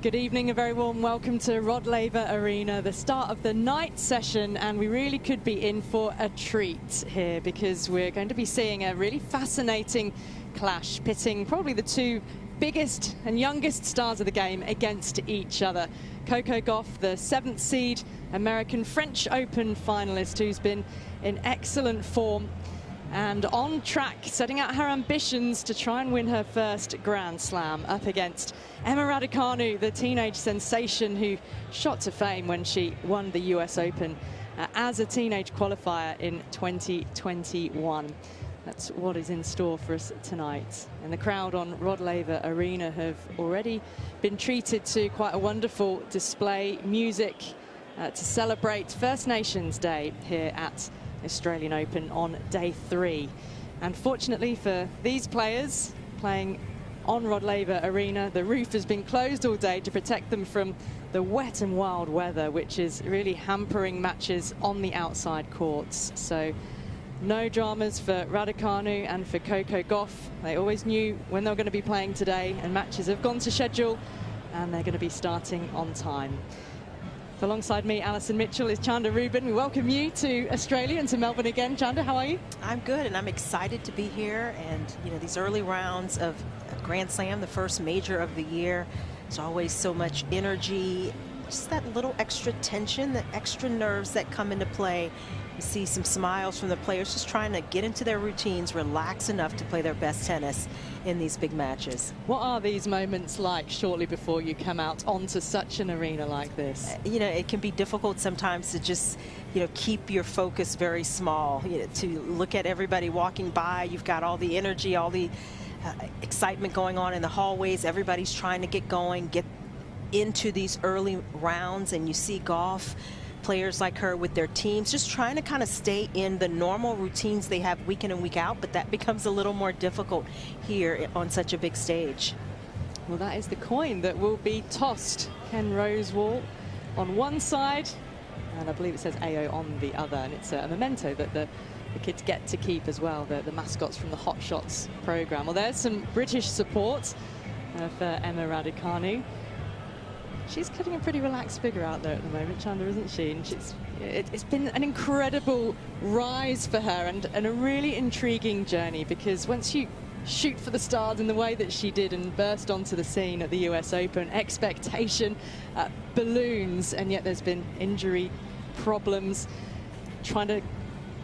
Good evening, a very warm welcome to Rod Laver Arena, the start of the night session, and we really could be in for a treat here because we're going to be seeing a really fascinating clash, pitting probably the two biggest and youngest stars of the game against each other. Coco Gauff, the 7th seed American French Open finalist, who's been in excellent form and on track, setting out her ambitions to try and win her first Grand Slam, up against Emma Radacanu, the teenage sensation who shot to fame when she won the US Open as a teenage qualifier in 2021. That's what is in store for us tonight. And the crowd on Rod Laver Arena have already been treated to quite a wonderful display, music to celebrate First Nations Day here at Australian Open on day 3. And fortunately for these players playing on Rod Laver Arena, the roof has been closed all day to protect them from the wet and wild weather, which is really hampering matches on the outside courts. So no dramas for Radacanu and for Coco Gauff. They always knew when they were going to be playing today, and matches have gone to schedule and they're going to be starting on time. Alongside me, Alison Mitchell, is Chanda Rubin. We welcome you to Australia and to Melbourne again. Chanda, how are you? I'm good, and I'm excited to be here. And, you know, these early rounds of Grand Slam, the first major of the year, there's always so much energy, just that little extra tension, the extra nerves that come into play. You see some smiles from the players just trying to get into their routines, relax enough to play their best tennis in these big matches. What are these moments like shortly before you come out onto such an arena like this? You know, it can be difficult sometimes to just, you know, keep your focus very small, you know, to look at everybody walking by. You've got all the energy, all the excitement going on in the hallways. Everybody's trying to get going, get into these early rounds, and you see Gauff, players like her with their teams just trying to kind of stay in the normal routines they have week in and week out, but that becomes a little more difficult here on such a big stage. Well, that is the coin that will be tossed. Ken Rosewall on one side, and I believe it says AO on the other, and it's a memento that the kids get to keep as well, the mascots from the Hot Shots program. Well, there's some British support for Emma Radacanu. She's cutting a pretty relaxed figure out there at the moment, Chanda, isn't she? And it's been an incredible rise for her and a really intriguing journey, because once you shoot for the stars in the way that she did and burst onto the scene at the US Open, expectation balloons, and yet there's been injury problems, trying to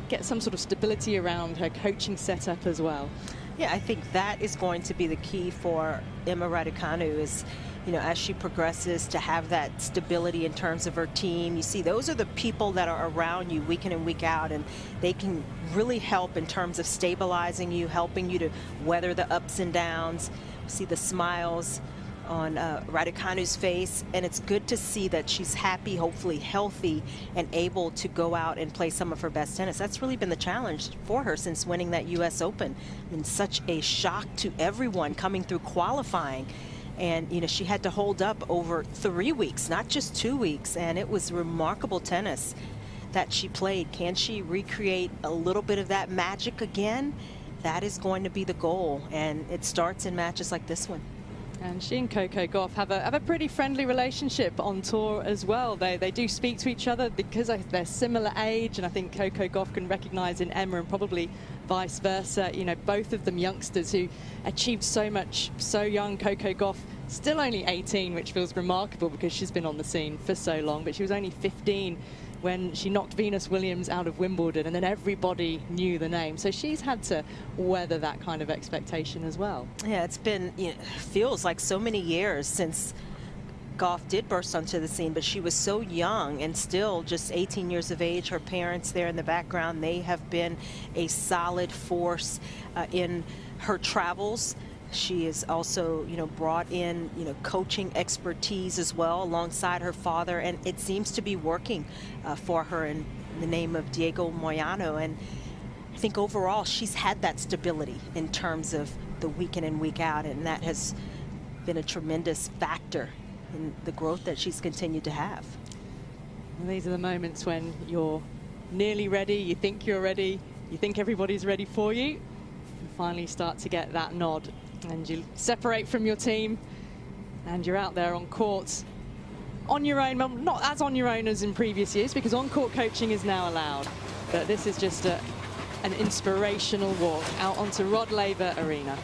get some sort of stability around her coaching setup as well. Yeah, I think that is going to be the key for Emma Radacanu, is, you know, as she progresses, to have that stability in terms of her team. You see, those are the people that are around you week in and week out, and they can really help in terms of stabilizing you, helping you to weather the ups and downs. See the smiles on Radacanu's face, and it's good to see that she's happy, hopefully healthy, and able to go out and play some of her best tennis. That's really been the challenge for her since winning that US Open. I mean, such a shock to everyone coming through qualifying. And, you know, she had to hold up over 3 weeks, not just 2 weeks, and it was remarkable tennis that she played. Can she recreate a little bit of that magic again? That is going to be the goal, and it starts in matches like this one. And she and Coco Gauff have a pretty friendly relationship on tour as well. They do speak to each other because they're similar age, and I think Coco Gauff can recognize in Emma, and probably vice versa. You know, both of them youngsters who achieved so much so young. Coco Gauff still only 18, which feels remarkable because she's been on the scene for so long, but she was only 15 when she knocked Venus Williams out of Wimbledon, and then everybody knew the name. So she's had to weather that kind of expectation as well. Yeah, it's been, you know, feels like so many years since Gauff did burst onto the scene, but she was so young and still just 18 years of age. Her parents there in the background, they have been a solid force in her travels. She is also, you know, brought in, you know, coaching expertise as well alongside her father, and it seems to be working for her in the name of Diego Moyano. And I think overall she's had that stability in terms of the week in and week out, and that has been a tremendous factor in the growth that she's continued to have. And these are the moments when you're nearly ready, you think you're ready, you think everybody's ready for you, and finally start to get that nod, and you separate from your team and you're out there on court on your own, well, not as on your own as in previous years, because on-court coaching is now allowed. But this is just an inspirational walk out onto Rod Laver Arena.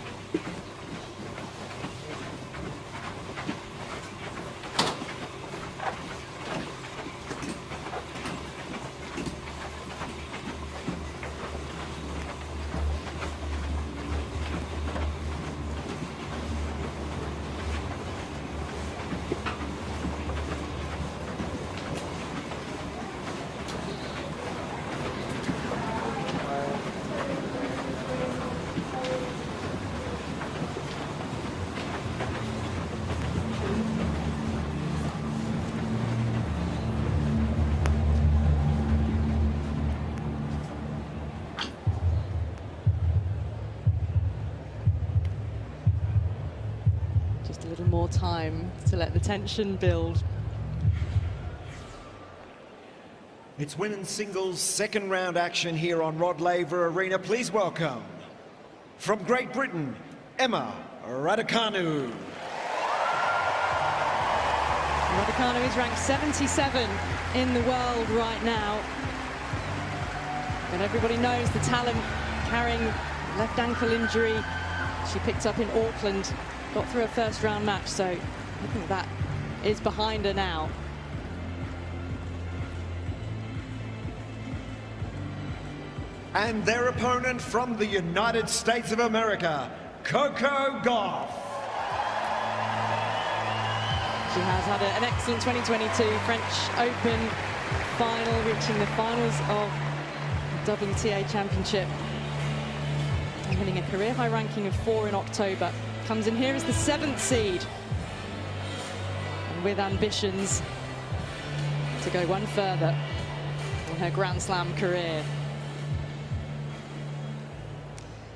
A little more time to let the tension build. It's women's singles second round action here on Rod Laver Arena. Please welcome, from Great Britain, Emma Radacanu. Radacanu is ranked 77 in the world right now. And everybody knows the talent, carrying left ankle injury she picked up in Auckland. Got through a first round match, so I think that is behind her now. And their opponent from the United States of America, Coco Gauff. She has had an excellent 2022 French Open final, reaching the finals of the WTA Championship and winning a career high ranking of 4 in October. Comes in here as the 7th seed, and with ambitions to go one further in her Grand Slam career.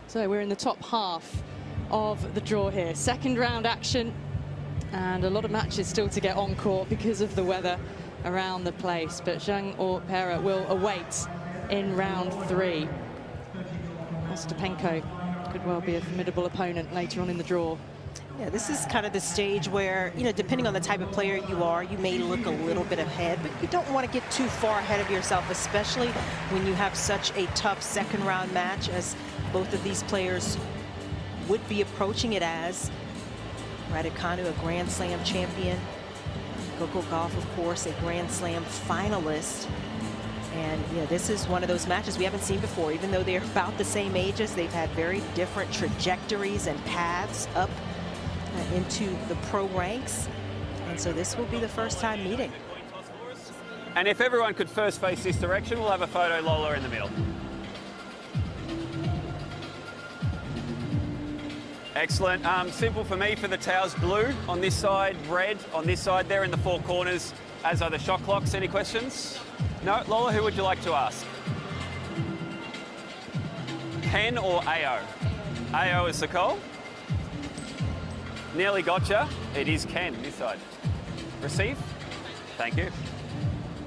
So we're in the top half of the draw here. Second round action, and a lot of matches still to get on court because of the weather around the place. But Zhang or Pera will await in round 3. Ostapenko could well be a formidable opponent later on in the draw. Yeah, this is kind of the stage where, you know, depending on the type of player you are, you may look a little bit ahead, but you don't want to get too far ahead of yourself, especially when you have such a tough second round match as both of these players would be approaching it as. Radacanu, a Grand Slam champion. Coco Gauff, of course, a Grand Slam finalist. And you know, this is one of those matches we haven't seen before. Even though they're about the same ages, they've had very different trajectories and paths up into the pro ranks. And so this will be the first time meeting. And if everyone could first face this direction, we'll have a photo, Lola, in the middle. Excellent. Simple for me for the towels, blue on this side, red on this side. They're in the 4 corners, as are the shot clocks. Any questions? No? Lola, who would you like to ask? Ken or AO? AO is the call. Nearly gotcha. It is Ken, this side. Receive. Thank you.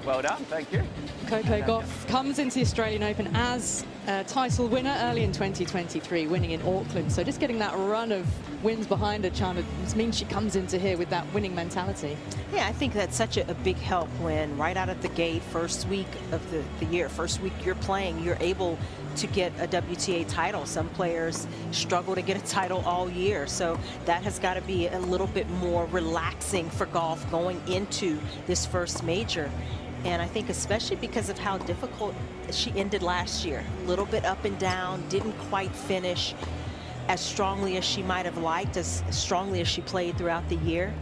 Well done, thank you. Coco Gauff comes into the Australian Open as a title winner early in 2023, winning in Auckland. So just getting that run of wins behind her, Chana, this means she comes into here with that winning mentality. Yeah, I think that's such a big help when right out of the gate, first week of the year, first week you're playing, you're able to get a WTA title. Some players struggle to get a title all year, so that has got to be a little bit more relaxing for Gauff going into this first major. And I think especially because of how difficult she ended last year. A little bit up and down, didn't quite finish as strongly as she might have liked, as strongly as she played throughout the year.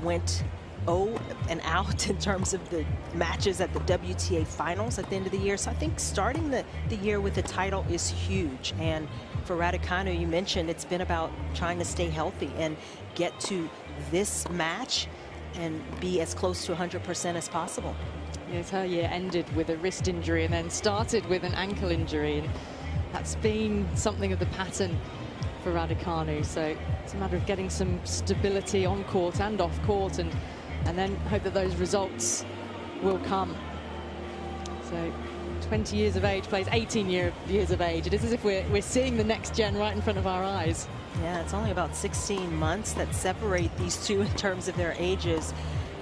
Went 0 and out in terms of the matches at the WTA finals at the end of the year. So I think starting the year with the title is huge. And for Radacanu, you mentioned it's been about trying to stay healthy and get to this match and be as close to 100% as possible. Yes, her year ended with a wrist injury and then started with an ankle injury. And that's been something of the pattern for Radacanu. So it's a matter of getting some stability on court and off court, and then hope that those results will come. So 20 years of age, plays 18 years of age. It is as if we're seeing the next gen right in front of our eyes. Yeah, it's only about 16 months that separate these two in terms of their ages,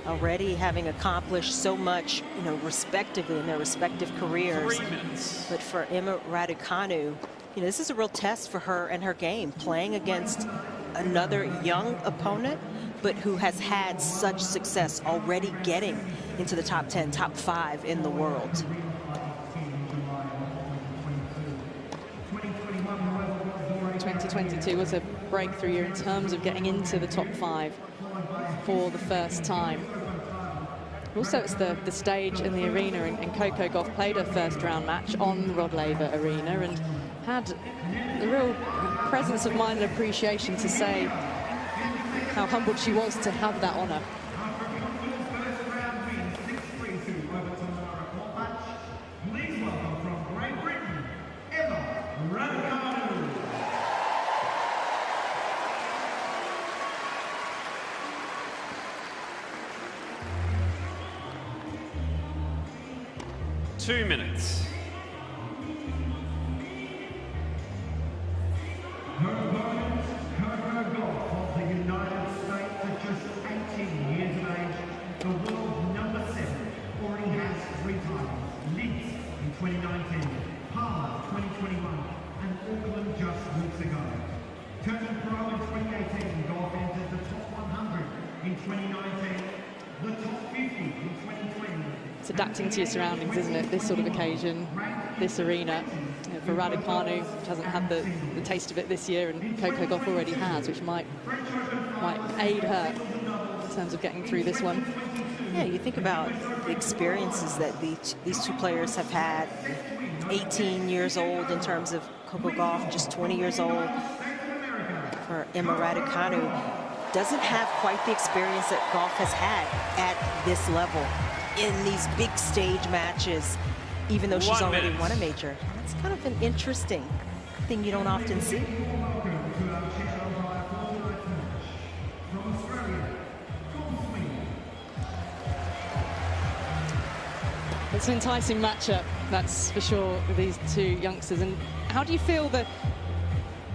already having accomplished so much, you know, respectively in their respective careers. 3 minutes. But for Emma Radacanu, you know, this is a real test for her and her game, playing against another young opponent, but who has had such success, already getting into the top 10, top 5 in the world. 2022 was a breakthrough year in terms of getting into the top 5 for the first time. Also, it's the stage in the arena, and Coco Gauff played her first round match on the Rod Laver Arena and had the real presence of mind and appreciation to say how humbled she was to have that honor. Two minutes. Her opponent, Coco Gauff of the United States at just 18 years of age, the world number 7, already has 3 titles. Leeds in 2019, Palmer 2021, and Auckland just weeks ago. Turning pro in 2018, Gauff entered the top 100 in 2019, the top 50 in 2020. It's adapting to your surroundings, isn't it? This sort of occasion, this arena. For Radacanu, which hasn't had the taste of it this year, and Coco Gauff already has, which might aid her in terms of getting through this one. Yeah, you think about the experiences that these two players have had. 18 years old in terms of Coco Gauff, just 20 years old for Emma Radacanu. Doesn't have quite the experience that Gauff has had at this level in these big stage matches, even though she's already won a major. That's kind of an interesting thing you don't often see. It's an enticing matchup, that's for sure, with these two youngsters. And how do you feel that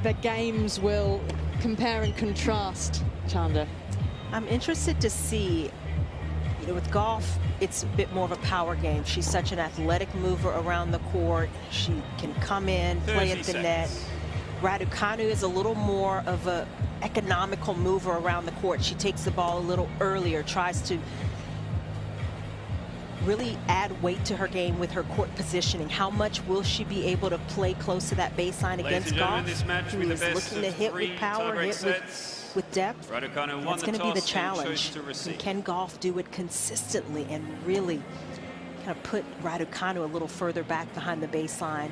the games will compare and contrast, Chanda? I'm interested to see, you know, with Gauff, it's a bit more of a power game. She's such an athletic mover around the court. She can come in, play at the net. Radacanu is a little more of a economical mover around the court. She takes the ball a little earlier, tries to really add weight to her game with her court positioning. How much will she be able to play close to that baseline against Gauff, who is looking to hit with power, hit with depth? That's going to be the challenge. And can Gauff do it consistently and really kind of put Radacanu a little further back behind the baseline,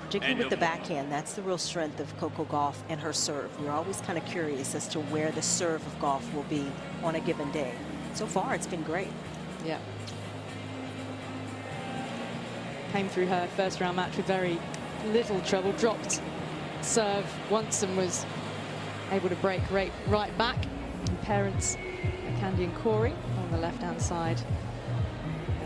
particularly with the backhand? That's the real strength of Coco Gauff and her serve. We're always kind of curious as to where the serve of Gauff will be on a given day. So far, it's been great. Yeah. Came through her first round match with very little trouble, dropped serve once and was able to break right back. And parents, Candy and Corey, on the left-hand side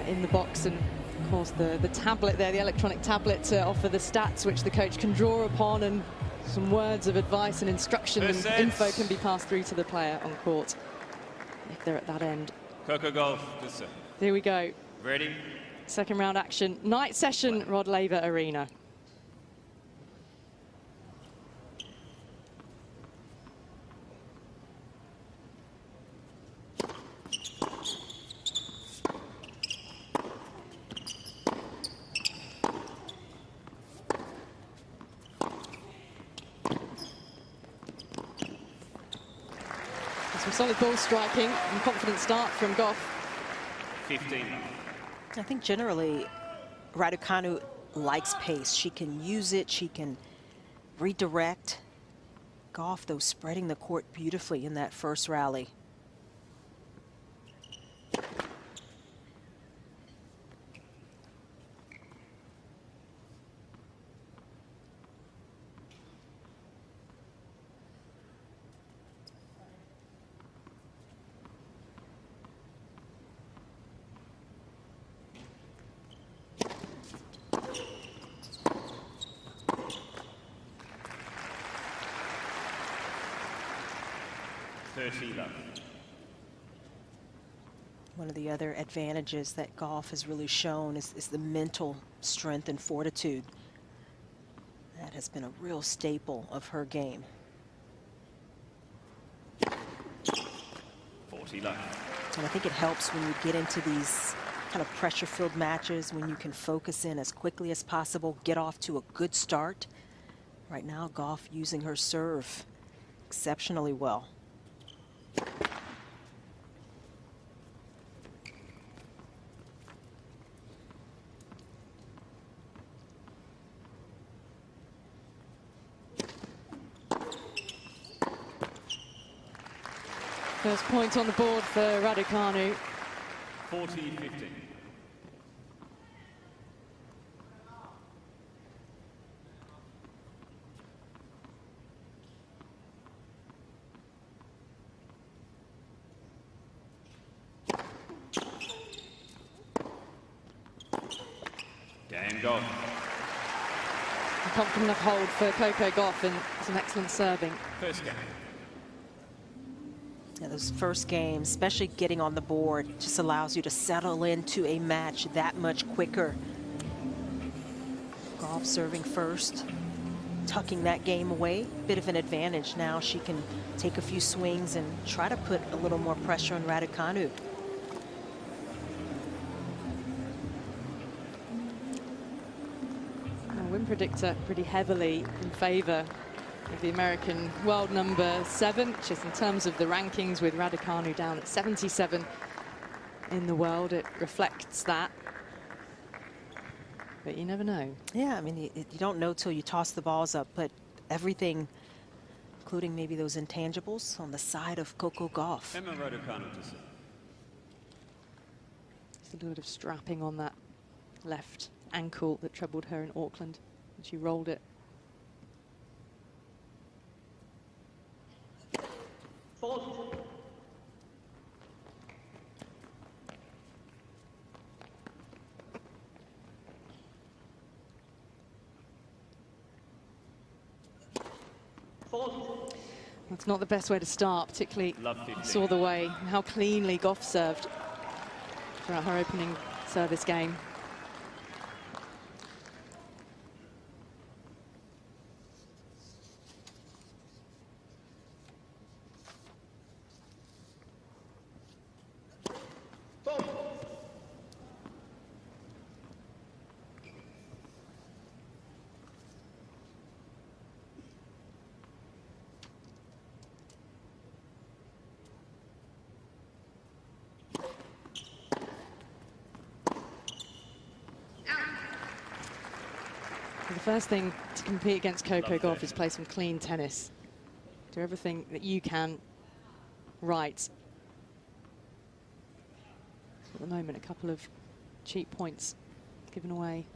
in the box, and of course the tablet there, the electronic tablet, to offer the stats which the coach can draw upon, and some words of advice and instruction and info can be passed through to the player on court if they're at that end. Coco Gauff, here we go. Ready? Second round action, night session, Rod Laver Arena. Some solid ball striking and confident start from Gauff. 15. I think generally Radacanu likes pace. She can use it, she can redirect. Gauff, though, spreading the court beautifully in that first rally. 30 love. One of the other advantages that Gauff has really shown is the mental strength and fortitude. That has been a real staple of her game. 40 love. And I think it helps when you get into these kind of pressure-filled matches, when you can focus in as quickly as possible, get off to a good start. Right now, Gauff using her serve exceptionally well. First point on the board for Radacanu. 40-15. Game Gauff. A confident enough hold for Coco Gauff and some excellent serving. First game. Yeah, those first games, especially getting on the board, just allows you to settle into a match that much quicker. Gauff serving first, tucking that game away. Bit of an advantage now. She can take a few swings and try to put a little more pressure on Radacanu. Win predictor pretty heavily in favor of the American world number 7, just in terms of the rankings, with Radacanu down at 77 in the world. It reflects that, but you never know. Yeah, I mean, you don't know till you toss the balls up, but everything, including maybe those intangibles, on the side of Coco Gauff. Emma Radacanu to serve. Just a little bit of strapping on that left ankle that troubled her in Auckland, and she rolled it. That's not the best way to start, particularly saw the way how cleanly Gauff served throughout her opening service game. The first thing to compete against Coco Gauff is play some clean tennis. Do everything that you can right. At the moment, a couple of cheap points given away.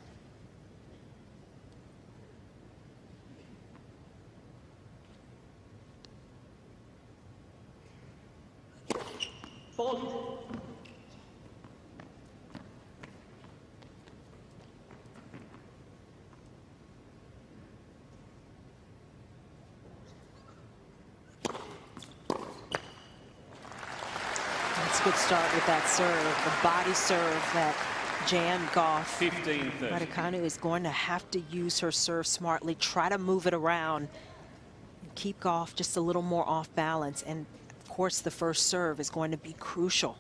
Good start with that serve, the body serve that jammed Gauff. 15-30. Radacanu is going to have to use her serve smartly, try to move it around, and keep Gauff just a little more off balance. And of course, the first serve is going to be crucial.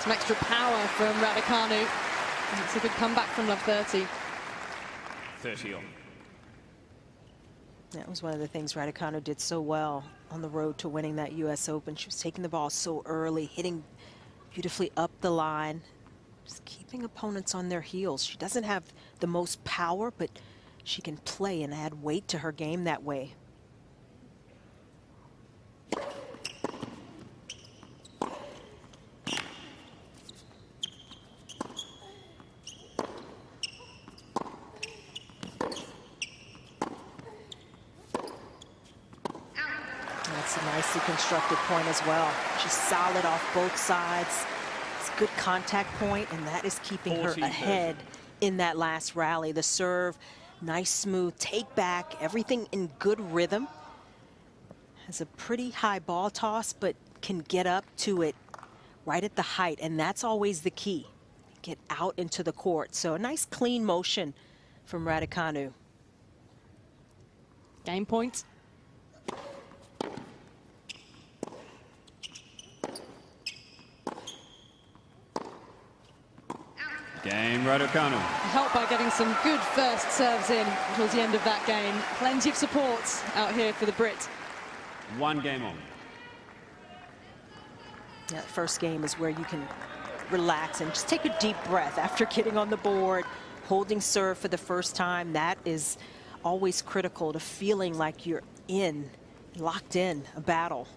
Some extra power from Radacanu. It's a good comeback from love 30. 30 on. That was one of the things Radacanu did so well on the road to winning that US Open. She was taking the ball so early, hitting beautifully up the line, just keeping opponents on their heels. She doesn't have the most power, but she can play and add weight to her game that way. nicely constructed point as well. She's solid off both sides. It's a good contact point, and that is keeping her ahead in that last rally. The serve, nice smooth take back, everything in good rhythm. Has a pretty high ball toss, but can get up to it right at the height, and that's always the key. Get out into the court. So a nice clean motion from Radacanu. Game point. Game, Radacanu. Helped by getting some good first serves in towards the end of that game. Plenty of support out here for the Brit. 1 game on. Yeah, first game is where you can relax and just take a deep breath after getting on the board, holding serve for the first time. That is always critical to feeling like you're locked in a battle.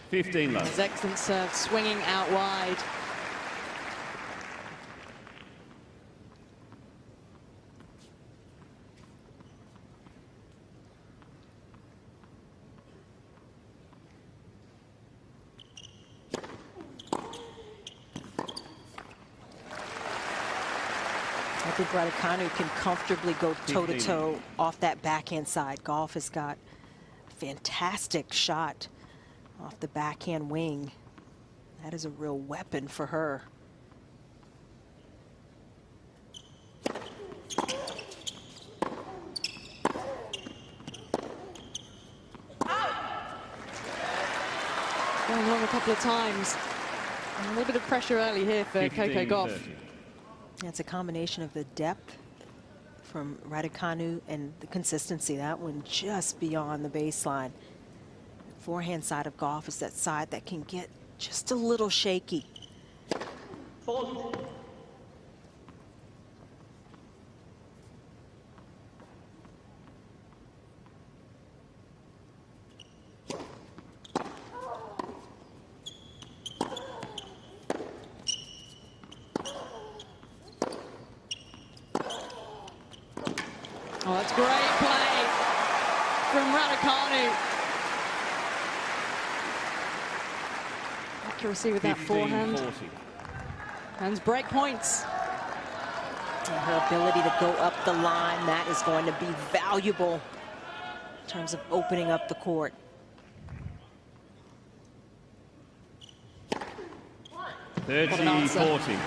$15 left. His excellent serve swinging out wide. I think Radacanu can comfortably go toe-to-toe off that backhand side. Gauff has got a fantastic shot off the backhand wing. That is a real weapon for her. Going long a couple of times. A little bit of pressure early here for Coco Gauff. It's a combination of the depth from Radacanu and the consistency. That one just beyond the baseline. The forehand side of Gauff is that side that can get just a little shaky. Oh, that's great play from Radacanu. Accuracy with that forehand. 40. And break points. And her ability to go up the line, that is going to be valuable in terms of opening up the court. What an answer. 30-40.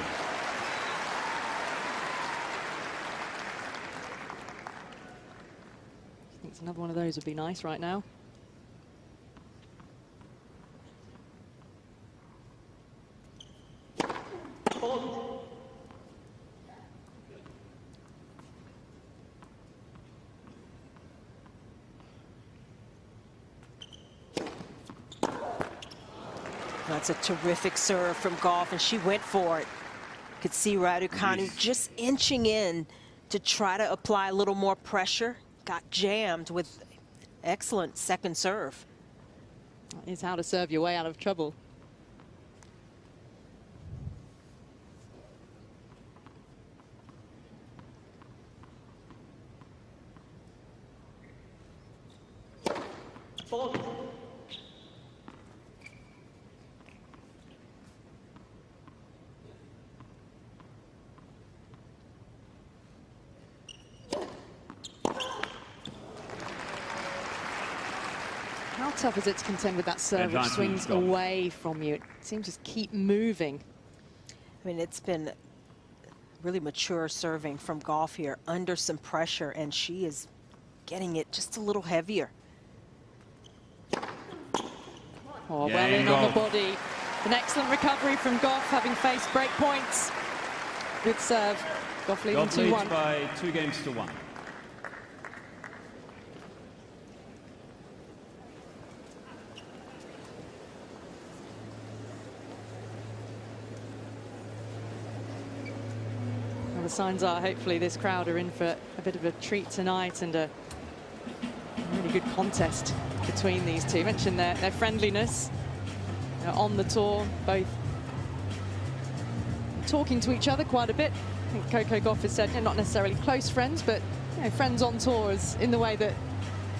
Another one of those would be nice right now. That's a terrific serve from Gauff, and she went for it. Could see Radacanu just inching in to try to apply a little more pressure. Got jammed with excellent second serve. That is how to serve your way out of trouble. How tough is it to contend with that serve which swings away from you? It seems to just keep moving. I mean, it's been really mature serving from Gauff here under some pressure, and she is getting it just a little heavier. Oh, well in on the body. An excellent recovery from Gauff, having faced break points. Good serve. Gauff leading 2-1. By 2 games to 1. Well, the signs are hopefully this crowd are in for a bit of a treat tonight, and a really good contest between these two. You mentioned their friendliness on the tour, both talking to each other quite a bit. I think Coco Gauff has said, not necessarily close friends, but friends on tours, in the way that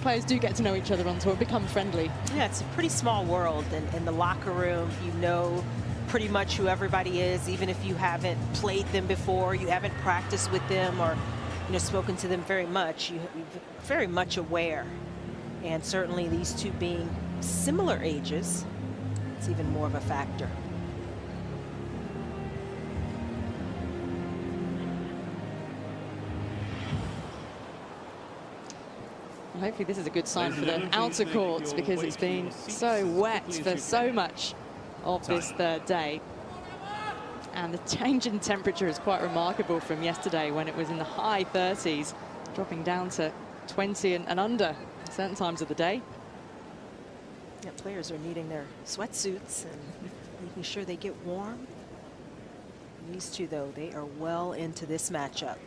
players do get to know each other on tour, become friendly. Yeah, it's a pretty small world, and in the locker room, you know pretty much who everybody is, even if you haven't played them before, you haven't practiced with them, or spoken to them very much. You're very much aware, and certainly these two being similar ages, it's even more of a factor. Hopefully this is a good sign for the outer courts, because it's been so wet for so much of this third day. And the change in temperature is quite remarkable from yesterday, when it was in the high 30s, dropping down to 20 and under at certain times of the day. Yeah, players are needing their sweatsuits and making sure they get warm. These two, though, they are well into this matchup.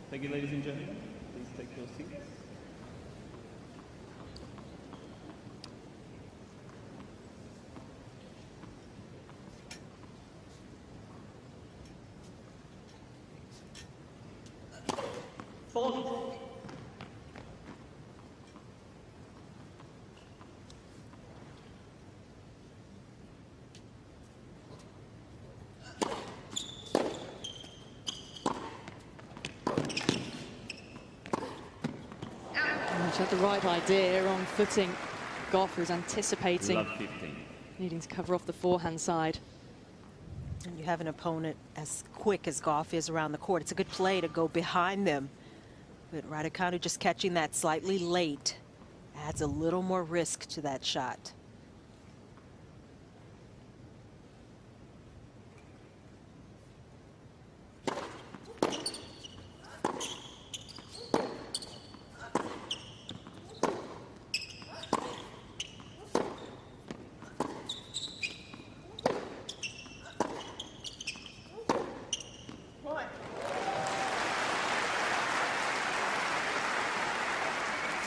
Thank you, ladies and gentlemen. Please take your seats. She had the right idea on footing. Gauff was anticipating needing to cover off the forehand side. And you have an opponent as quick as Gauff is around the court. It's a good play to go behind them. But Radacanu just catching that slightly late adds a little more risk to that shot.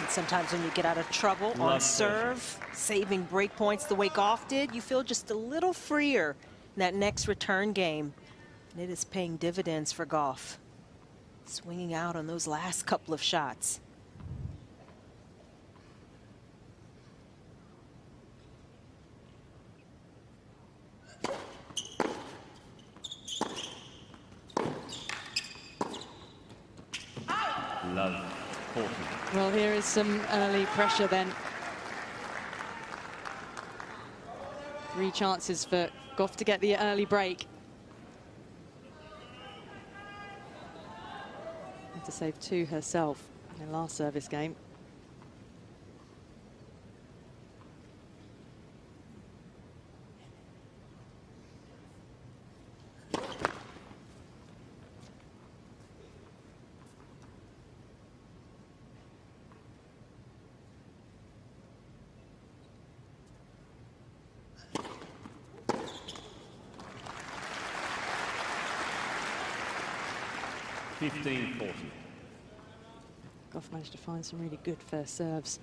Sometimes when you get out of trouble on serve, saving break points the way Gauff did, you feel just a little freer in that next return game. And it is paying dividends for Gauff. Swinging out on those last couple of shots. Well, here is some early pressure then. 3 chances for Gauff to get the early break. Had to save 2 herself in the last service game. Gauff managed to find some really good first serves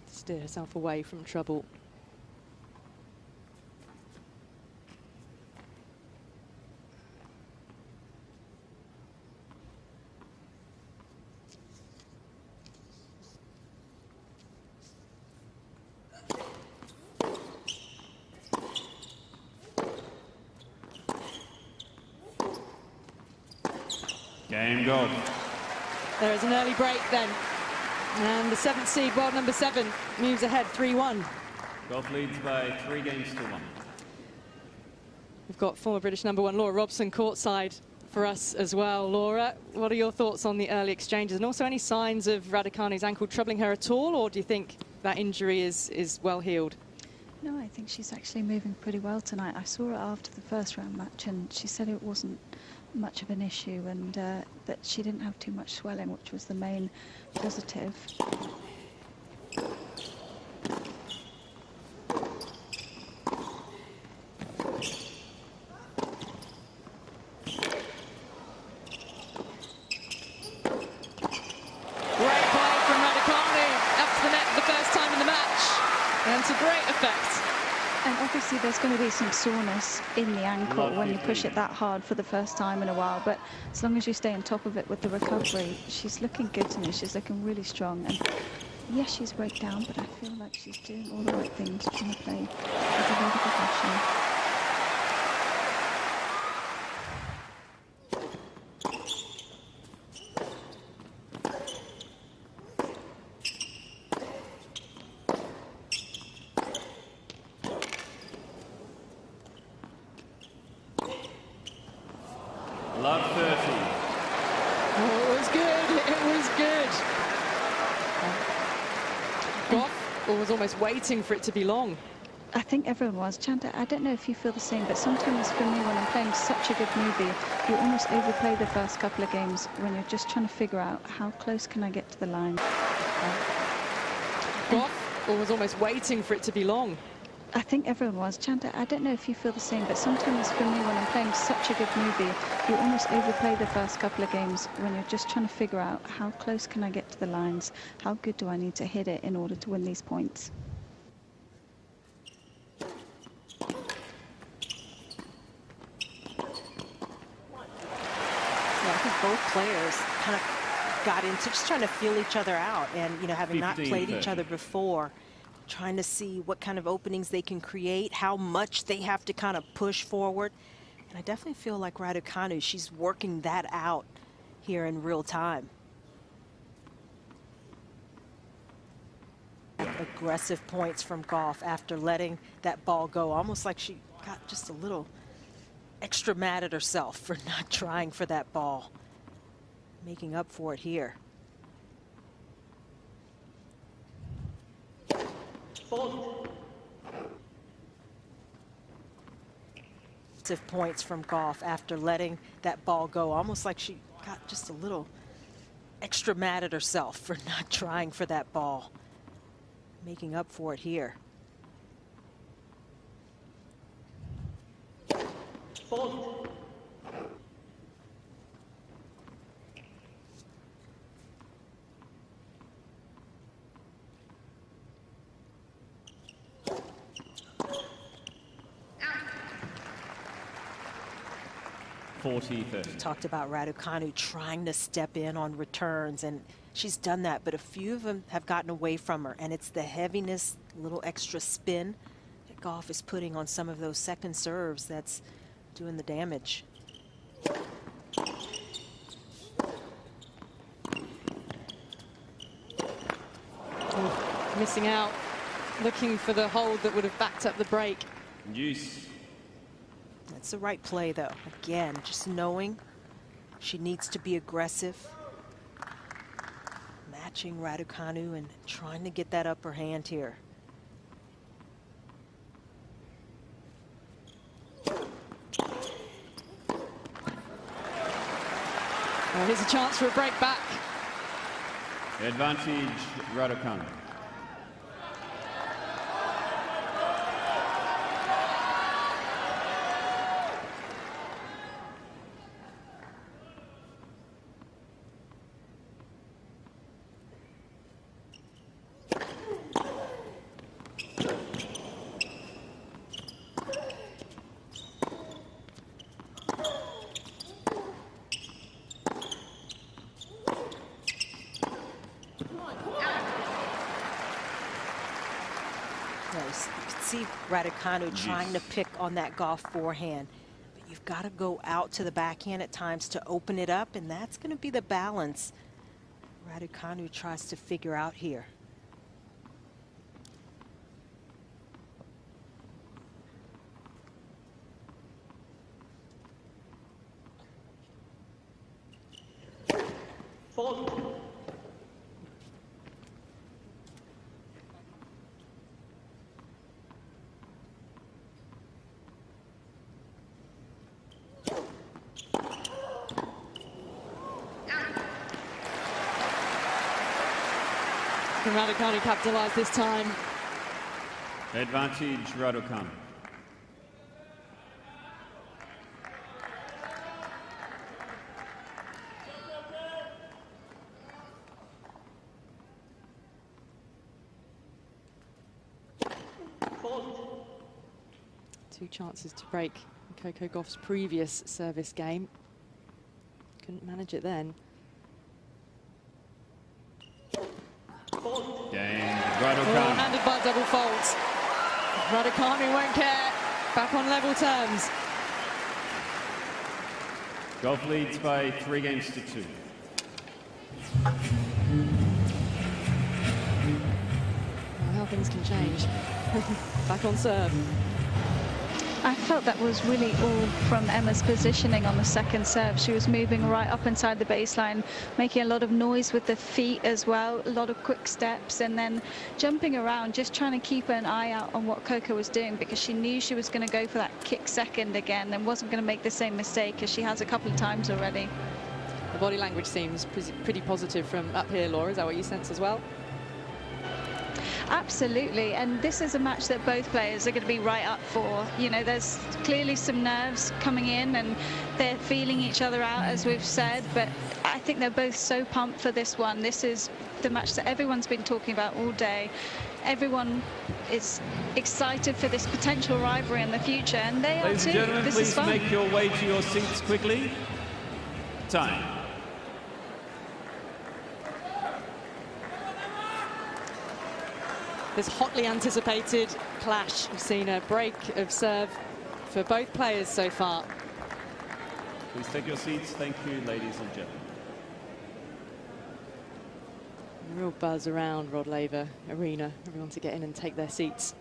to steer herself away from trouble. Game go. There is an early break then. And the 7th seed, world number 7, moves ahead 3-1. Gauff leads by 3 games to 1. We've got former British number 1 Laura Robson courtside for us as well. Laura, what are your thoughts on the early exchanges? And also any signs of Radacanu's ankle troubling her at all? Or do you think that injury is well healed? No, I think she's actually moving pretty well tonight. I saw her after the first round match and she said it wasn't much of an issue and that she didn't have too much swelling, which was the main positive. Great ball from Radacanu up to the net for the first time in the match, and to great effect. And obviously obviously there's going to be some soreness in the ankle when you push it that hard for the first time in a while, but as long as you stay on top of it with the recovery, she's looking good to me. She's looking really strong, and yes, she's break down, but I feel like she's doing all the right things, trying to play with a lot of aggression. Love 30. Oh, it was good. It was good. Gauff was almost waiting for it to be long. I think everyone was. Chanta, I don't know if you feel the same, but sometimes for me, when I'm playing such a good movie, you almost overplay the first couple of games when you're just trying to figure out how close can I get to the line. Gauff was almost waiting for it to be long. I think everyone was. Chanta, I don't know if you feel the same, but sometimes for me, when I'm playing such a good movie, you almost overplay the first couple of games when you're just trying to figure out how close can I get to the lines, how good do I need to hit it in order to win these points. I think both players kind of got into just trying to feel each other out, and having not played each other before, trying to see what kind of openings they can create, how much they have to kind of push forward. And I definitely feel like Radacanu, she's working that out here in real time. Aggressive points from Gauff after letting that ball go, almost like she got just a little extra mad at herself for not trying for that ball. Making up for it here. Points from Gauff after letting that ball go, almost like she got just a little extra mad at herself for not trying for that ball. Making up for it here. Talked about Radacanu trying to step in on returns, and she's done that, but a few of them have gotten away from her, and it's the heaviness, little extra spin that Gauff is putting on some of those second serves that's doing the damage. Missing out, looking for the hold that would have backed up the break. Juice. That's the right play, though. Again, just knowing she needs to be aggressive, matching Radacanu and trying to get that upper hand here. Well, here's a chance for a break back. Advantage, Radacanu. You can see Radacanu trying to pick on that Gauff forehand, but you've got to go out to the backhand at times to open it up, and that's going to be the balance Radacanu tries to figure out here. Can Radacanu capitalise this time? Advantage, Radacanu. 2 chances to break Coco Gauff's previous service game. Couldn't manage it then. Game, Oh, Radacanu. handed by double faults. Radacanu won't care. Back on level terms. Gauff leads by 3 games to 2. Well, how things can change. Back on serve. I felt that was really all from Emma's positioning on the second serve. She was moving right up inside the baseline, making a lot of noise with the feet as well, a lot of quick steps, and then jumping around, just trying to keep an eye out on what Coco was doing, because she knew she was going to go for that kick second again and wasn't going to make the same mistake as she has a couple of times already. The body language seems pretty positive from up here, Laura. Is that what you sense as well? Absolutely, and this is a match that both players are going to be right up for. You know, there's clearly some nerves coming in and they're feeling each other out, as we've said, but I think they're both so pumped for this one. This is the match that everyone's been talking about all day. Everyone is excited for this potential rivalry in the future, and they are too. Ladies and gentlemen, This is please fun. make your way to your seats quickly. Time. This hotly anticipated clash. We've seen a break of serve for both players so far. Please take your seats. Thank you, ladies and gentlemen. A real buzz around Rod Laver Arena. Everyone to get in and take their seats.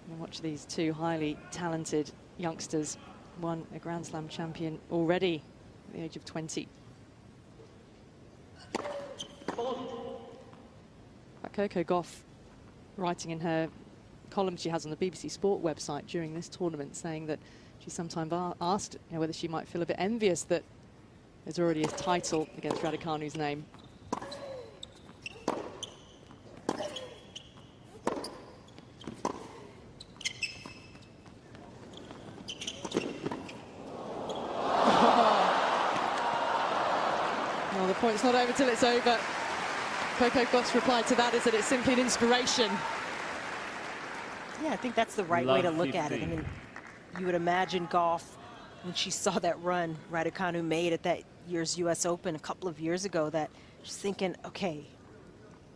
And watch these 2 highly talented youngsters. One a Grand Slam champion already at the age of 20. Coco Gauff writing in her column she has on the BBC Sport website during this tournament, saying that she's sometimes asked whether she might feel a bit envious that there's already a title against Radacanu's name. Well, the point's not over till it's over. Coco Gauff's reply to that is that it's simply an inspiration. Yeah, I think that's the right way to look at it. I mean, you would imagine Gauff, when she saw that run Radacanu made at that year's US Open a couple of years ago, that she's thinking, okay,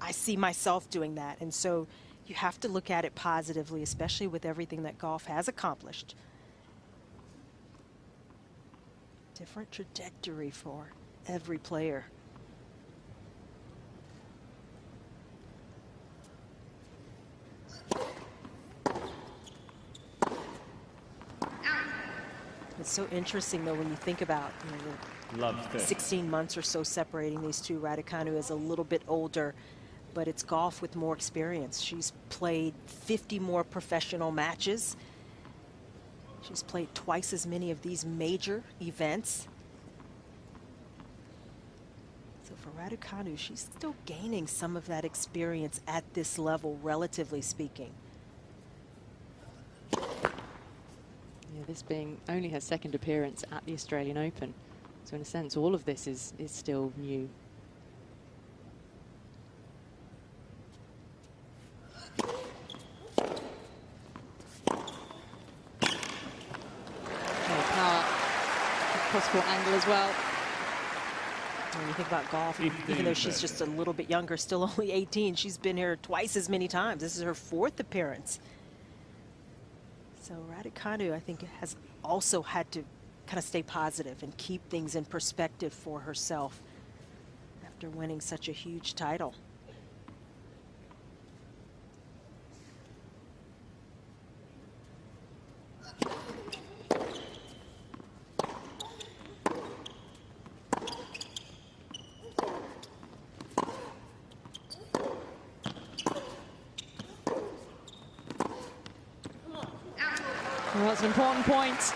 I see myself doing that. And so you have to look at it positively, especially with everything that Gauff has accomplished. Different trajectory for every player. It's so interesting, though, when you think about the 16 months or so separating these two. Radacanu is a little bit older, but it's Gauff with more experience. She's played 50 more professional matches. She's played twice as many of these major events. So for Radacanu, she's still gaining some of that experience at this level, relatively speaking. Yeah, this being only her second appearance at the Australian Open. So in a sense, all of this is still new. Power, possible angle as well. When you think about Gauff, even though she's just a little bit younger, still only 18, she's been here twice as many times. This is her 4th appearance. So Radacanu, I think, has also had to kind of stay positive and keep things in perspective for herself after winning such a huge title. Well, that's an important point.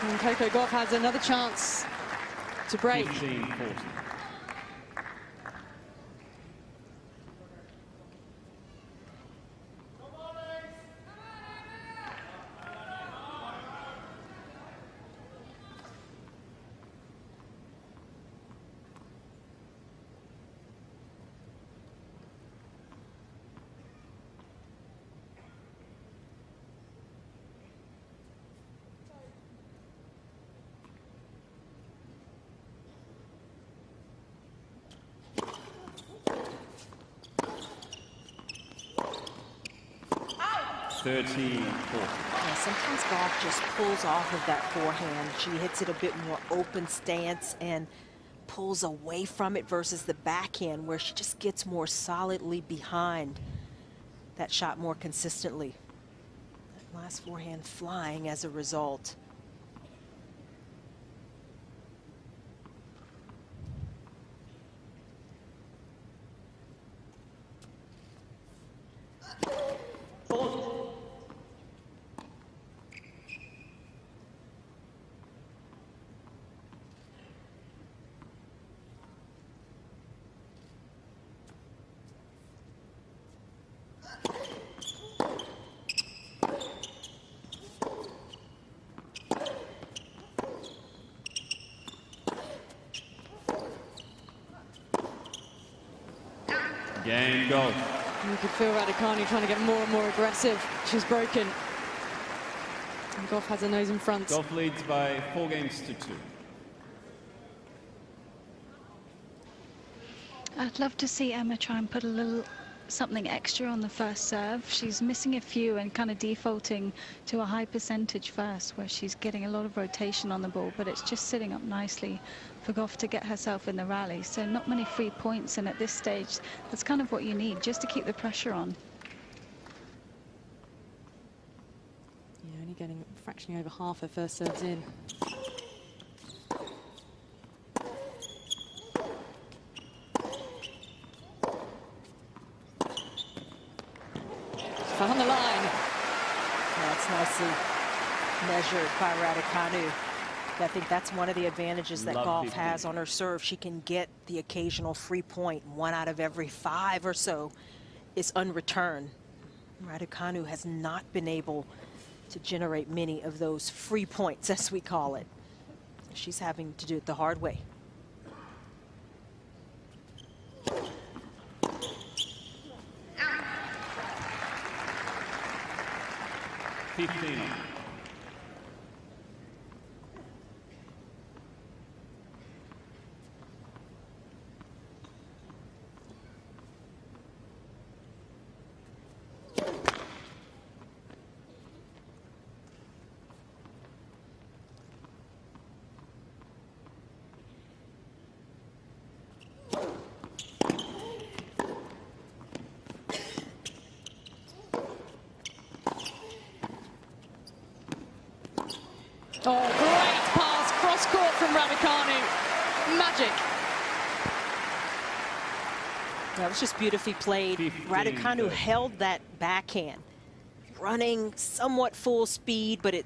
And Coco Gauff has another chance to break. 15-40. 30-40. Yeah, sometimes Gauff just pulls off of that forehand. She hits it a bit more open stance and pulls away from it versus the backhand where she just gets more solidly behind that shot more consistently. That last forehand flying as a result. Game goal. You could feel Radacanu trying to get more and more aggressive. She's broken. And Gauff has her nose in front. Gauff leads by 4 games to 2. I'd love to see Emma try and put a little something extra on the first serve. She's missing a few and kind of defaulting to a high percentage first where she's getting a lot of rotation on the ball, but it's just sitting up nicely for Gauff to get herself in the rally. So not many free points, and at this stage that's kind of what you need just to keep the pressure on. Yeah, only getting fractionally over half her first serves in. On the line. That's nicely measured by Radacanu. I think that's one of the advantages that Gauff has on her serve. She can get the occasional free point. 1 out of every 5 or so is unreturned. Radacanu has not been able to generate many of those free points, as we call it. She's having to do it the hard way. 15. Oh, great pass, cross-court from Radacanu. Magic. That was just beautifully played. Radacanu held that backhand, running somewhat full speed, but it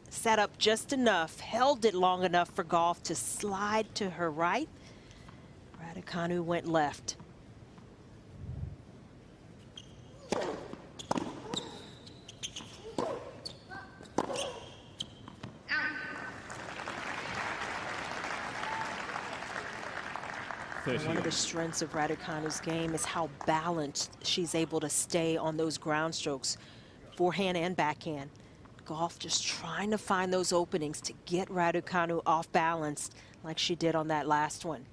set up just enough, held it long enough for Gauff to slide to her right. Radacanu went left. One of the strengths of Radacanu's game is how balanced she's able to stay on those ground strokes, forehand and backhand. Gauff just trying to find those openings to get Radacanu off balance like she did on that last one.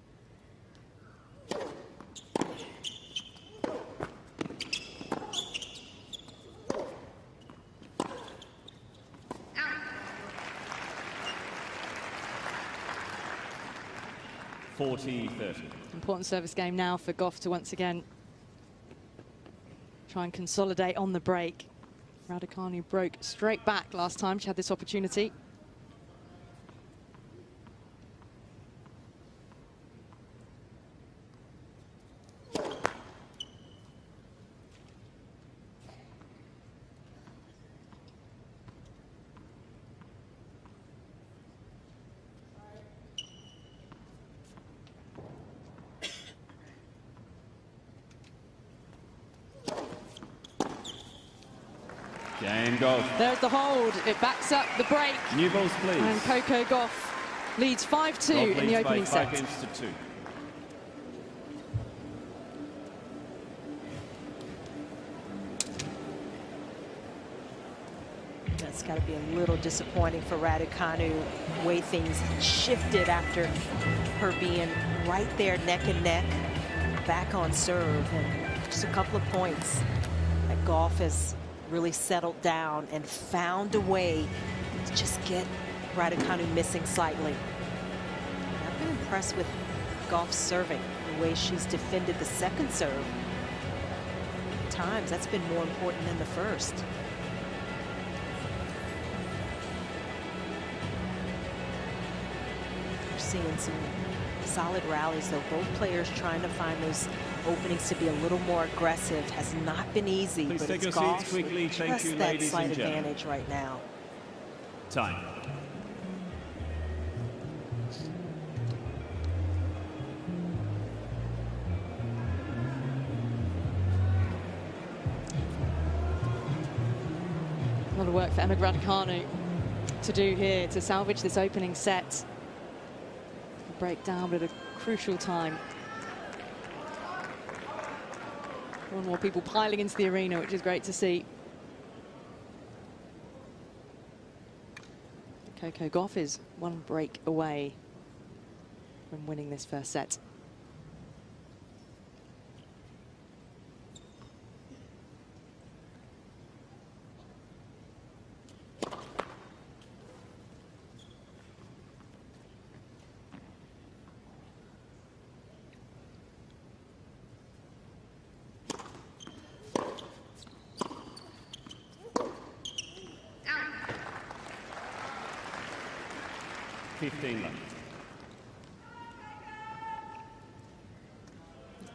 Important service game now for Gauff to once again try and consolidate on the break. Radacanu broke straight back last time she had this opportunity. Game goal. There's the hold. It backs up the break. New balls, please. And Coco Gauff leads 5-2 in the opening set. 5 games to 2. That's got to be a little disappointing for Radacanu, the way things shifted after her being right there neck and neck, back on serve, and just a couple of points that Gauff has really settled down and found a way to just get Radacanu missing slightly. I've been impressed with Gauff's serving, the way she's defended the second serve. At times, that's been more important than the first. We're seeing some solid rallies, though. Both players trying to find those openings to be a little more aggressive. Has not been easy, Please but take it's your Gauff seats quickly. with Thank just you, that ladies slight and gentlemen. advantage right now. Time. A lot of work for Emma Radacanu to do here to salvage this opening set. Break down, but at a crucial time. More and more people piling into the arena, which is great to see. Coco Gauff is one break away from winning this first set.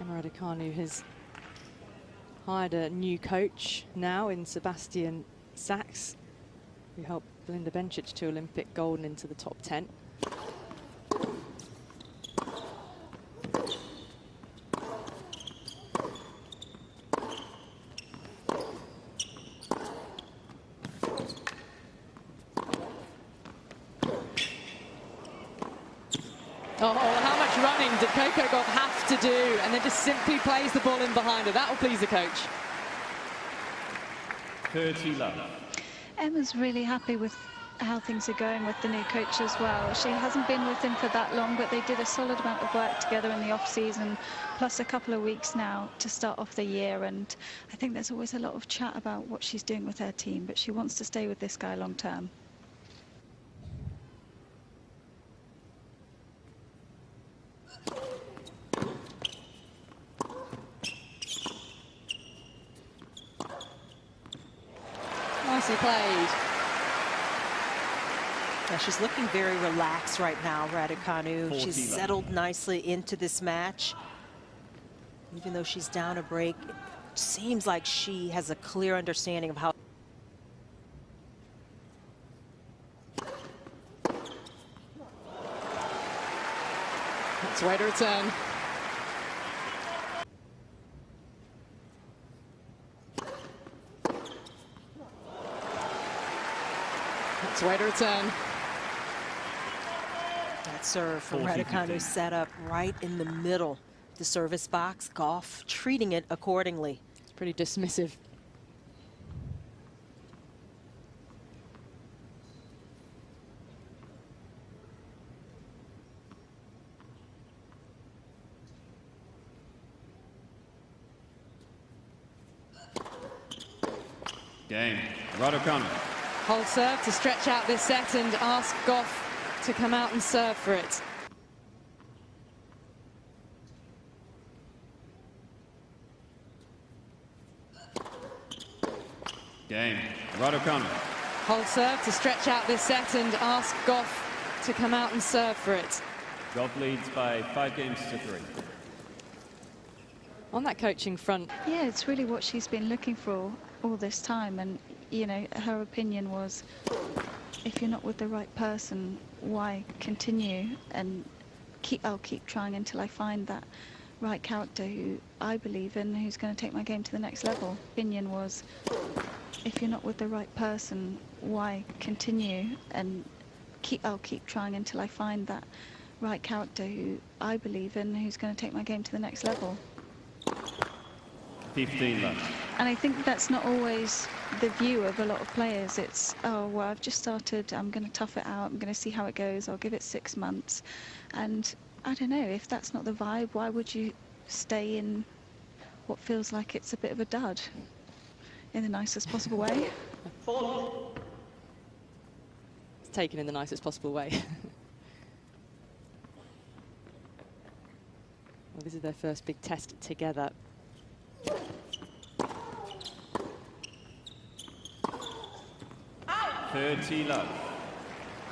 Emma Radacanu has hired a new coach now in Sebastian Sachs, who helped Belinda Bencic to Olympic gold and into the top 10. Oh, how much running did Coco Gauff have to do, and then just simply plays the ball in behind her. That will please the coach. 30 love. Emma's really happy with how things are going with the new coach as well. She hasn't been with him for that long, but they did a solid amount of work together in the off-season, plus a couple of weeks now to start off the year. And I think there's always a lot of chat about what she's doing with her team, but she wants to stay with this guy long term. Nicely played. Yeah, she's looking very relaxed right now, Radacanu. She's settled nicely into this match. Even though she's down a break, it seems like she has a clear understanding of how. That's way to return. That's way to return. That serve from Radacanu set up right in the middle of the service box. Gauff treating it accordingly. It's pretty dismissive. Game. Radacanu. Hold serve to stretch out this set and ask Gauff to come out and serve for it. Game. Radacanu. Hold serve to stretch out this set and ask Gauff to come out and serve for it. Gauff leads by 5 games to 3. On that coaching front. Yeah, it's really what she's been looking for all this time, and you know, her opinion was, if you're not with the right person, why continue? And I'll keep trying until I find that right character who I believe in, who's going to take my game to the next level. Opinion was, if you're not with the right person, why continue? And I'll keep trying until I find that right character who I believe in, who's going to take my game to the next level. 15 left. And I think that's not always the view of a lot of players. It's, oh, well, I've just started, I'm going to tough it out, I'm going to see how it goes, I'll give it 6 months. And I don't know, if that's not the vibe, why would you stay in what feels like it's a bit of a dud? in the nicest possible way. It's taken in the nicest possible way. Well, this is their first big test together. Out. 30 love.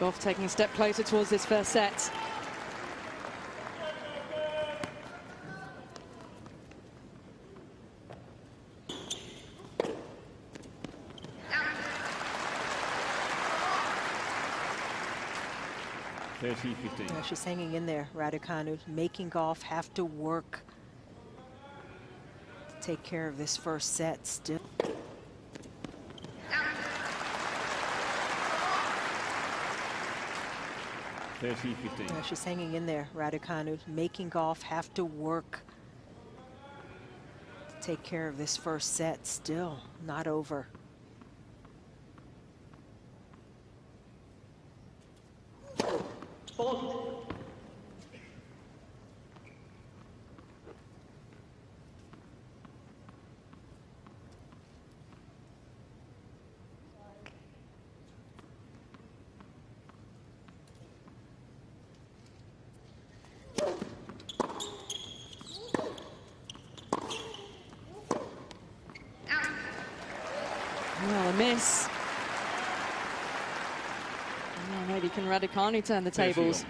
Gauff taking a step closer towards this first set. Yeah, she's hanging in there, Radacanu, making Gauff have to work to take care of this first set still. Yeah, she's hanging in there, Radacanu, making Gauff have to work to take care of this first set still, not over. Well, a miss. Well, maybe can Radacanu turn the tables?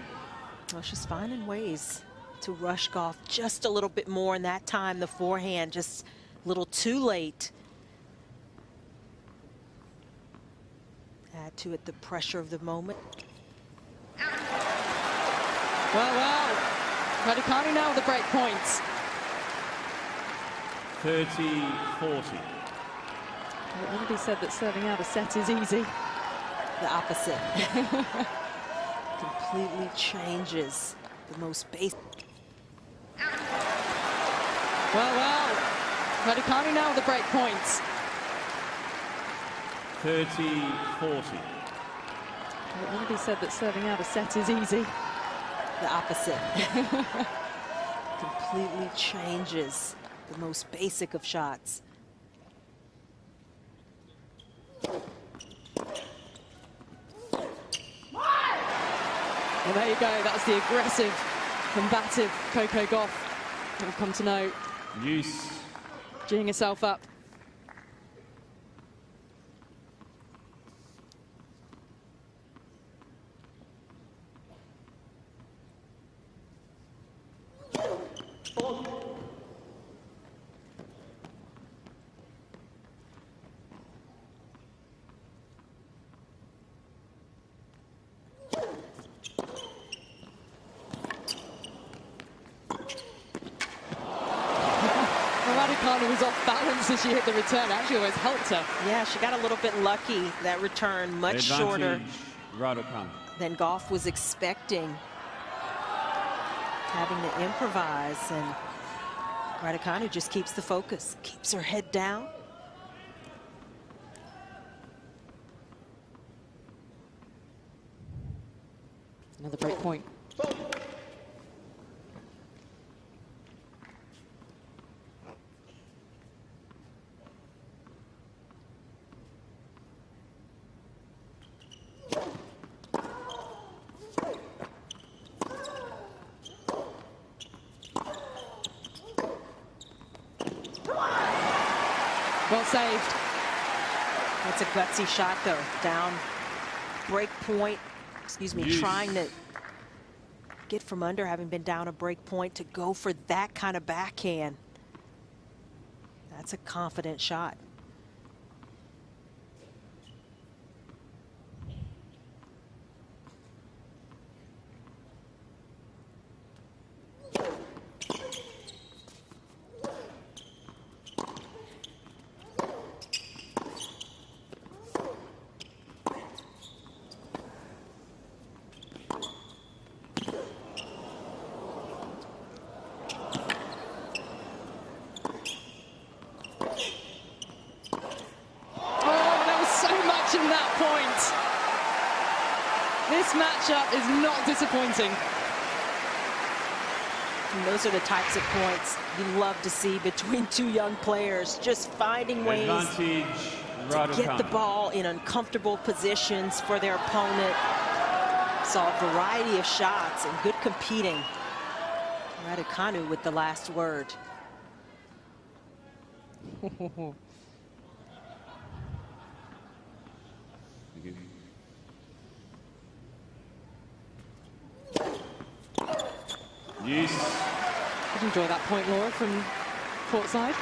Well, she's finding ways to rush Gauff just a little bit more, and that time the forehand just a little too late. Add to it the pressure of the moment. Well, Radacanu now with the break points. 30-40. It wouldn't be said that serving out a set is easy. The opposite. Completely changes the most basic. Well, Radacanu now with the break points. 30-40. It wouldn't be said that serving out a set is easy. The opposite. Completely changes the most basic of shots. Well, there you go. That's the aggressive, combative Coco Gauff that we've come to know. Use. Geeing herself up. Radacanu was off balance as she hit the return. Actually always helped her. Yeah, she got a little bit lucky. That return much shorter Radacanu. than Gauff was expecting. Having to improvise, and Radacanu just keeps the focus, keeps her head down. Another break point. Well saved. That's a gutsy shot, though. Down, break point, excuse me, trying to get from under, having been down a break point, to go for that kind of backhand. That's a confident shot. This matchup is not disappointing. And those are the types of points you love to see between two young players, just finding ways to get the ball in uncomfortable positions for their opponent. Saw a variety of shots and good competing. Radacanu with the last word. Yes. Did you enjoy that point, Laura, from courtside?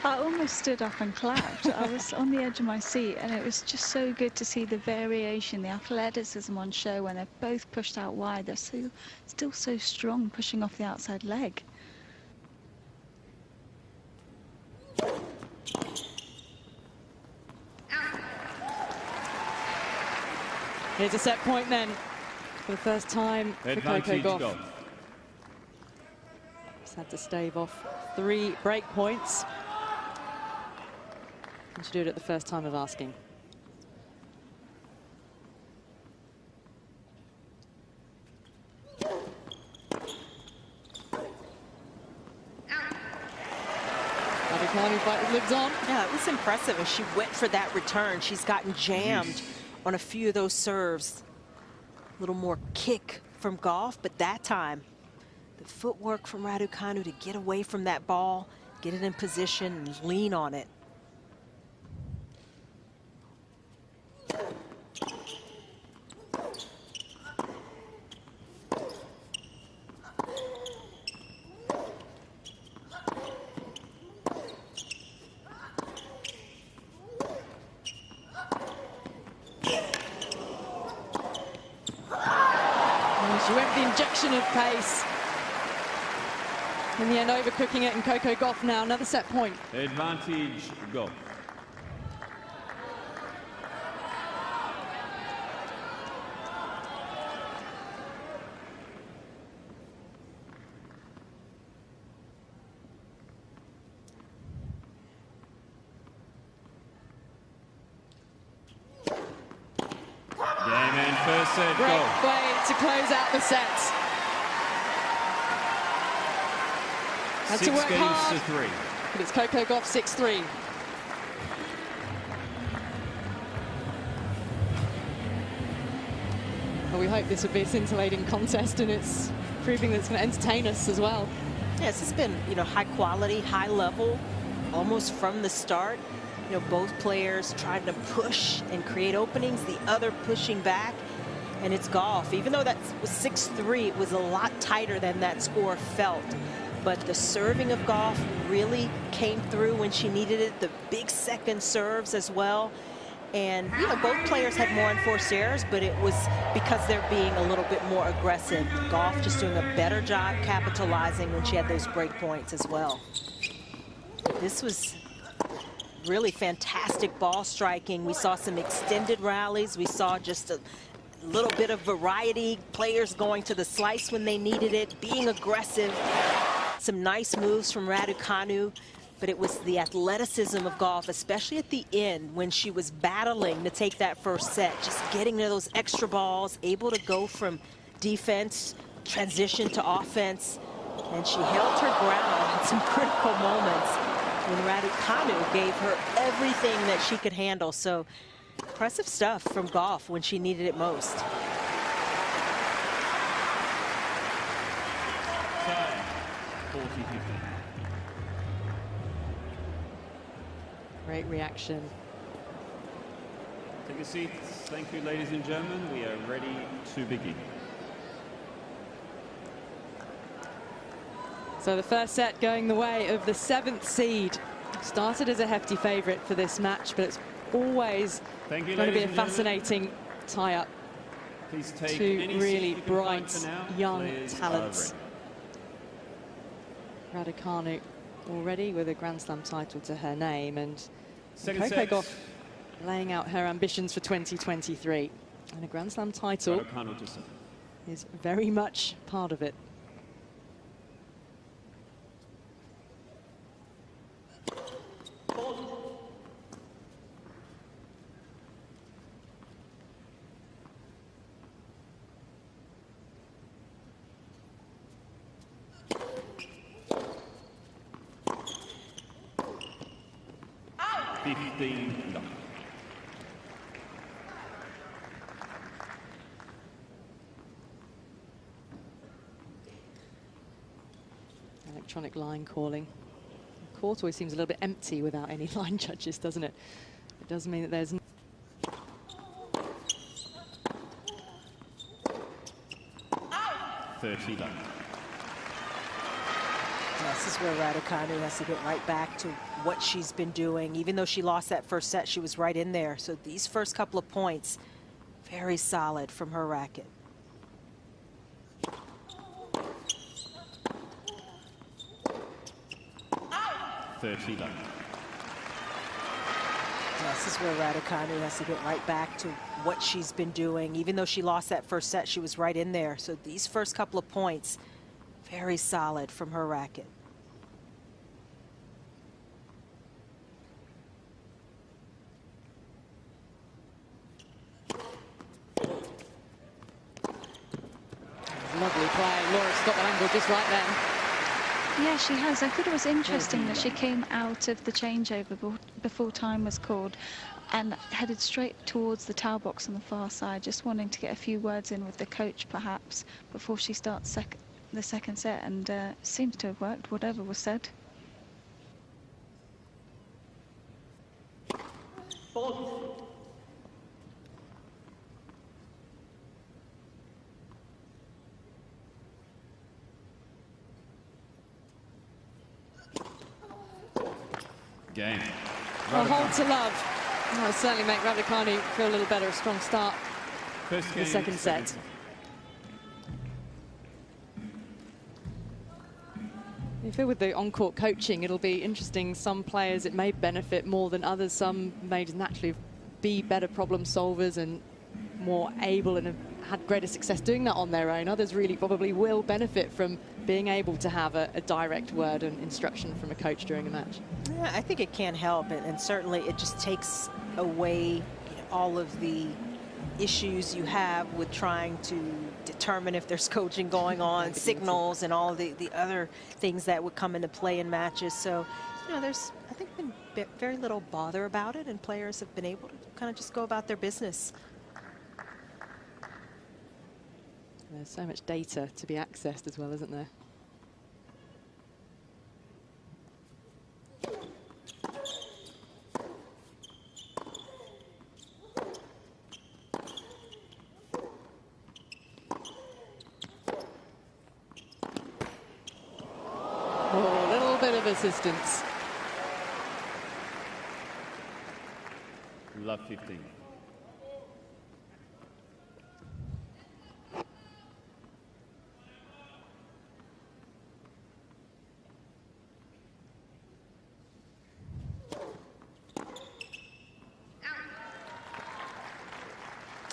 I almost stood up and clapped. I was on the edge of my seat, and it was just so good to see the variation, the athleticism on show when they're both pushed out wide. They're still so strong, pushing off the outside leg. Here's a set point then, for the first time for Coco Gauff. Just had to stave off 3 break points. And to do it at the first time of asking. Radacanu fight lives on. Yeah, it was impressive as she went for that return. She's gotten jammed on a few of those serves. A little more kick from Gauff, but that time, the footwork from Radacanu to get away from that ball, get it in position, and lean on it. She went for the injection of pace. In the end, overcooking it, and Coco Gauff now another set point. Advantage, Gauff. Game and first set, Great Gauff. way to close out the set. Had to 6 work games hard, to 3. but it's Coco Gauff 6-3. Well, we hope this would be a scintillating contest, and it's proving that it's going to entertain us as well. Yes, it's been, high quality, high level, almost from the start. Both players trying to push and create openings, the other pushing back, and it's Gauff. Even though that was 6-3, it was a lot tighter than that score felt. But the serving of Gauff really came through when she needed it, the big second serves as well. And, both players had more unforced errors, but it was because they're being a little bit more aggressive. Gauff just doing a better job capitalizing when she had those break points as well. This was really fantastic ball striking. We saw some extended rallies. We saw just a little bit of variety, players going to the slice when they needed it, being aggressive. Some nice moves from Radacanu, but it was the athleticism of Gauff, especially at the end when she was battling to take that first set, just getting to those extra balls, able to go from defense, transition to offense, and she held her ground in some critical moments when Radacanu gave her everything that she could handle. So impressive stuff from Gauff when she needed it most. Time, 40-50. Great reaction. Take a seat. Thank you, ladies and gentlemen. We are ready to begin. So the first set going the way of the 7th seed. Started as a hefty favourite for this match, but it's always Thank you, going to be a ladies and gentlemen. fascinating tie-up. Please take Two any really seat you can find bright for now. young Players are talents. ready. Radacanu already with a Grand Slam title to her name, and Second Coco set. Gauff laying out her ambitions for 2023. And a Grand Slam title Radacanu to serve. is very much part of it. 15 love. Electronic line calling. The court always seems a little bit empty without any line judges, doesn't it? It does mean that there's 30 love. This is where Radacanu has to get right back to what she's been doing. Even though she lost that first set, she was right in there. So these first couple of points, very solid from her racket. This is where Radacanu has to get right back to what she's been doing. Even though she lost that first set, she was right in there. So these first couple of points, very solid from her racket. lovely play. Laura's got that angle just right then. Yeah, she has. I thought it was interesting that she came out of the changeover before time was called and headed straight towards the towel box on the far side, just wanting to get a few words in with the coach, perhaps, before she starts the second set, and seems to have worked, whatever was said. Game. A hold to love. That'll certainly make Radacanu feel a little better. A strong start in the second set. I feel with the on-court coaching, it'll be interesting. Some players, it may benefit more than others. Some may just naturally be better problem solvers and more able and have had greater success doing that on their own. Others really probably will benefit from being able to have a direct word and instruction from a coach during a match. Yeah, I think it can help, and certainly it just takes away all of the issues you have with trying to determine if there's coaching going on, signals, and all the other things that would come into play in matches. So, there's, I think, been very little bother about it, and players have been able to kind of just go about their business. There's so much data to be accessed as well, isn't there? Oh, a little bit of assistance. Love 15.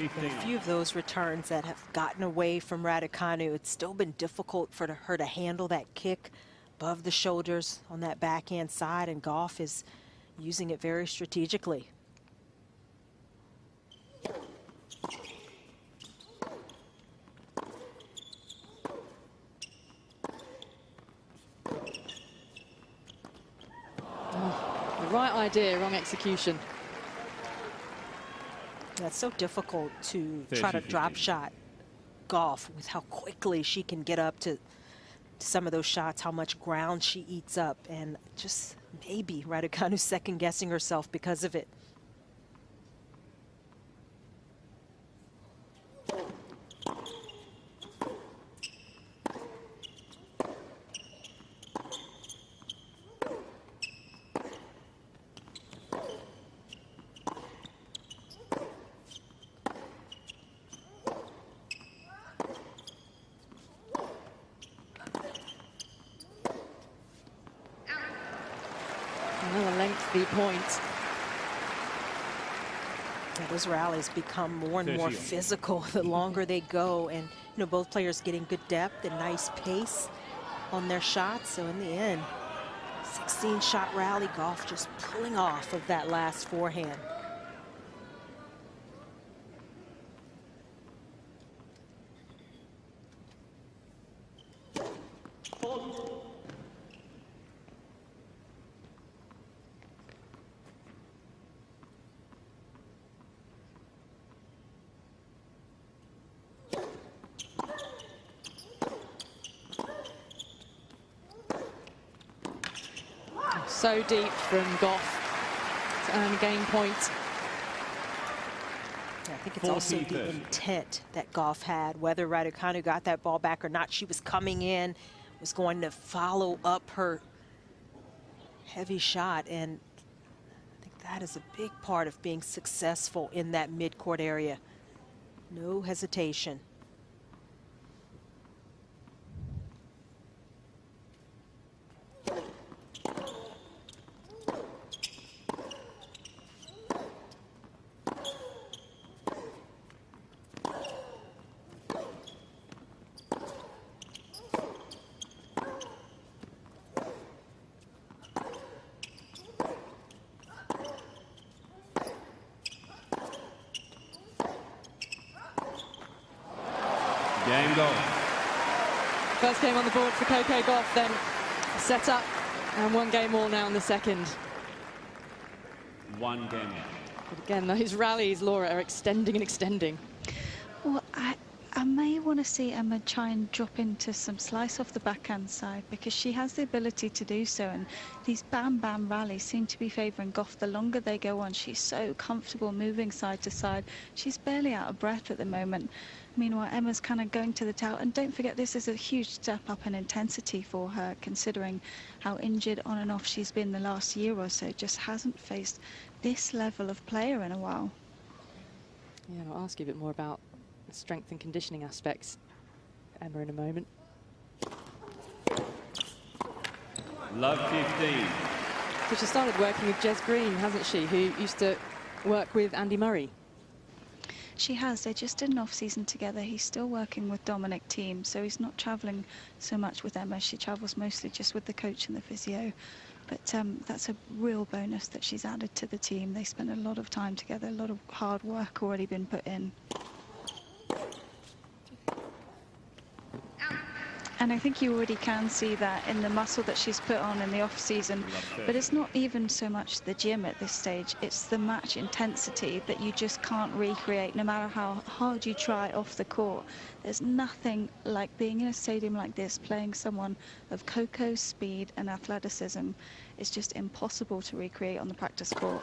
A few of those returns that have gotten away from Radacanu, it's still been difficult for her to handle that kick above the shoulders on that backhand side, and Gauff is using it very strategically. Oh, the right idea, wrong execution. That's so difficult to try to drop shot Gauff with how quickly she can get up to some of those shots, how much ground she eats up, and just maybe Radacanu second guessing herself because of it. Another lengthy point. Yeah, those rallies become more and more physical the longer they go, and both players getting good depth and nice pace on their shots. So in the end, 16-shot rally, Gauff just pulling off of that last forehand. so deep from Gauff to earn a game point. I think it's also the intent that Gauff had, whether Radacanu got that ball back or not. She was coming in, was going to follow up her heavy shot, and I think that is a big part of being successful in that mid-court area. No hesitation. Game goal. First game on the board for Coco Gauff, then set up and 1 game all now in the second. 1 game out. But again, those rallies, Laura, are extending and extending. Well, I may want to see Emma try and drop into some slice off the backhand side, because she has the ability to do so, and these bam-bam rallies seem to be favouring Gauff. The longer they go on, she's so comfortable moving side to side. She's barely out of breath at the moment. Meanwhile, Emma's kind of going to the tower, and don't forget, this is a huge step up in intensity for her, considering how injured on and off she's been the last year or so. Just hasn't faced this level of player in a while. Yeah, and I'll ask you a bit more about the strength and conditioning aspects, Emma, in a moment. Love 15. So she started working with Jez Green, hasn't she, who used to work with Andy Murray? She has. They just did an off-season together. He's still working with Dominic Thiem, so he's not travelling so much with Emma. She travels mostly just with the coach and the physio. But that's a real bonus that she's added to the team. They spend a lot of time together, a lot of hard work already been put in. And I think you already can see that in the muscle that she's put on in the off-season. But it's not even so much the gym at this stage. It's the match intensity that you just can't recreate, no matter how hard you try off the court. There's nothing like being in a stadium like this, playing someone of Coco's speed and athleticism. It's just impossible to recreate on the practice court.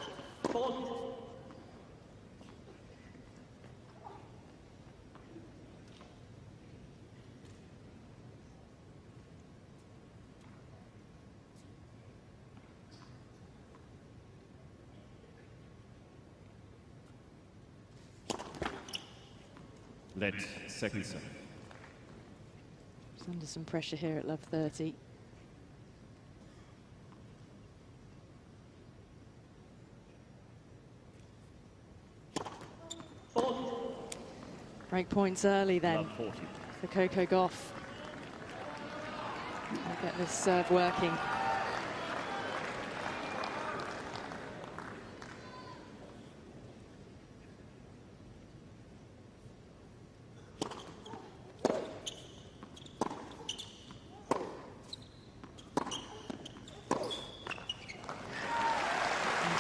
Let second set. She's under some pressure here at love 30. Break points early then for Coco Gauff. We'll get this serve working.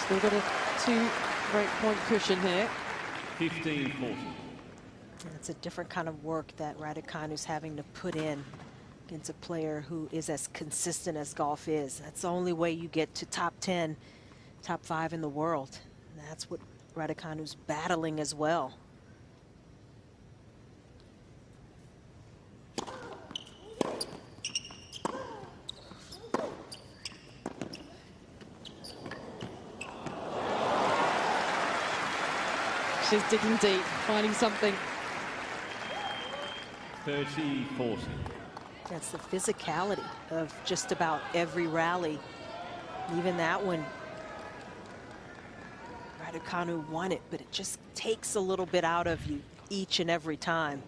Still got a 2 break point cushion here. 15-40. It's a different kind of work that Radacanu's having to put in against a player who is as consistent as Gauff is. That's the only way you get to top 10, top 5 in the world. And that's what Radacanu's battling as well. She's digging deep, finding something. 30-40. That's the physicality of just about every rally. Even that one, Radacanu won it, but it just takes a little bit out of you each and every time.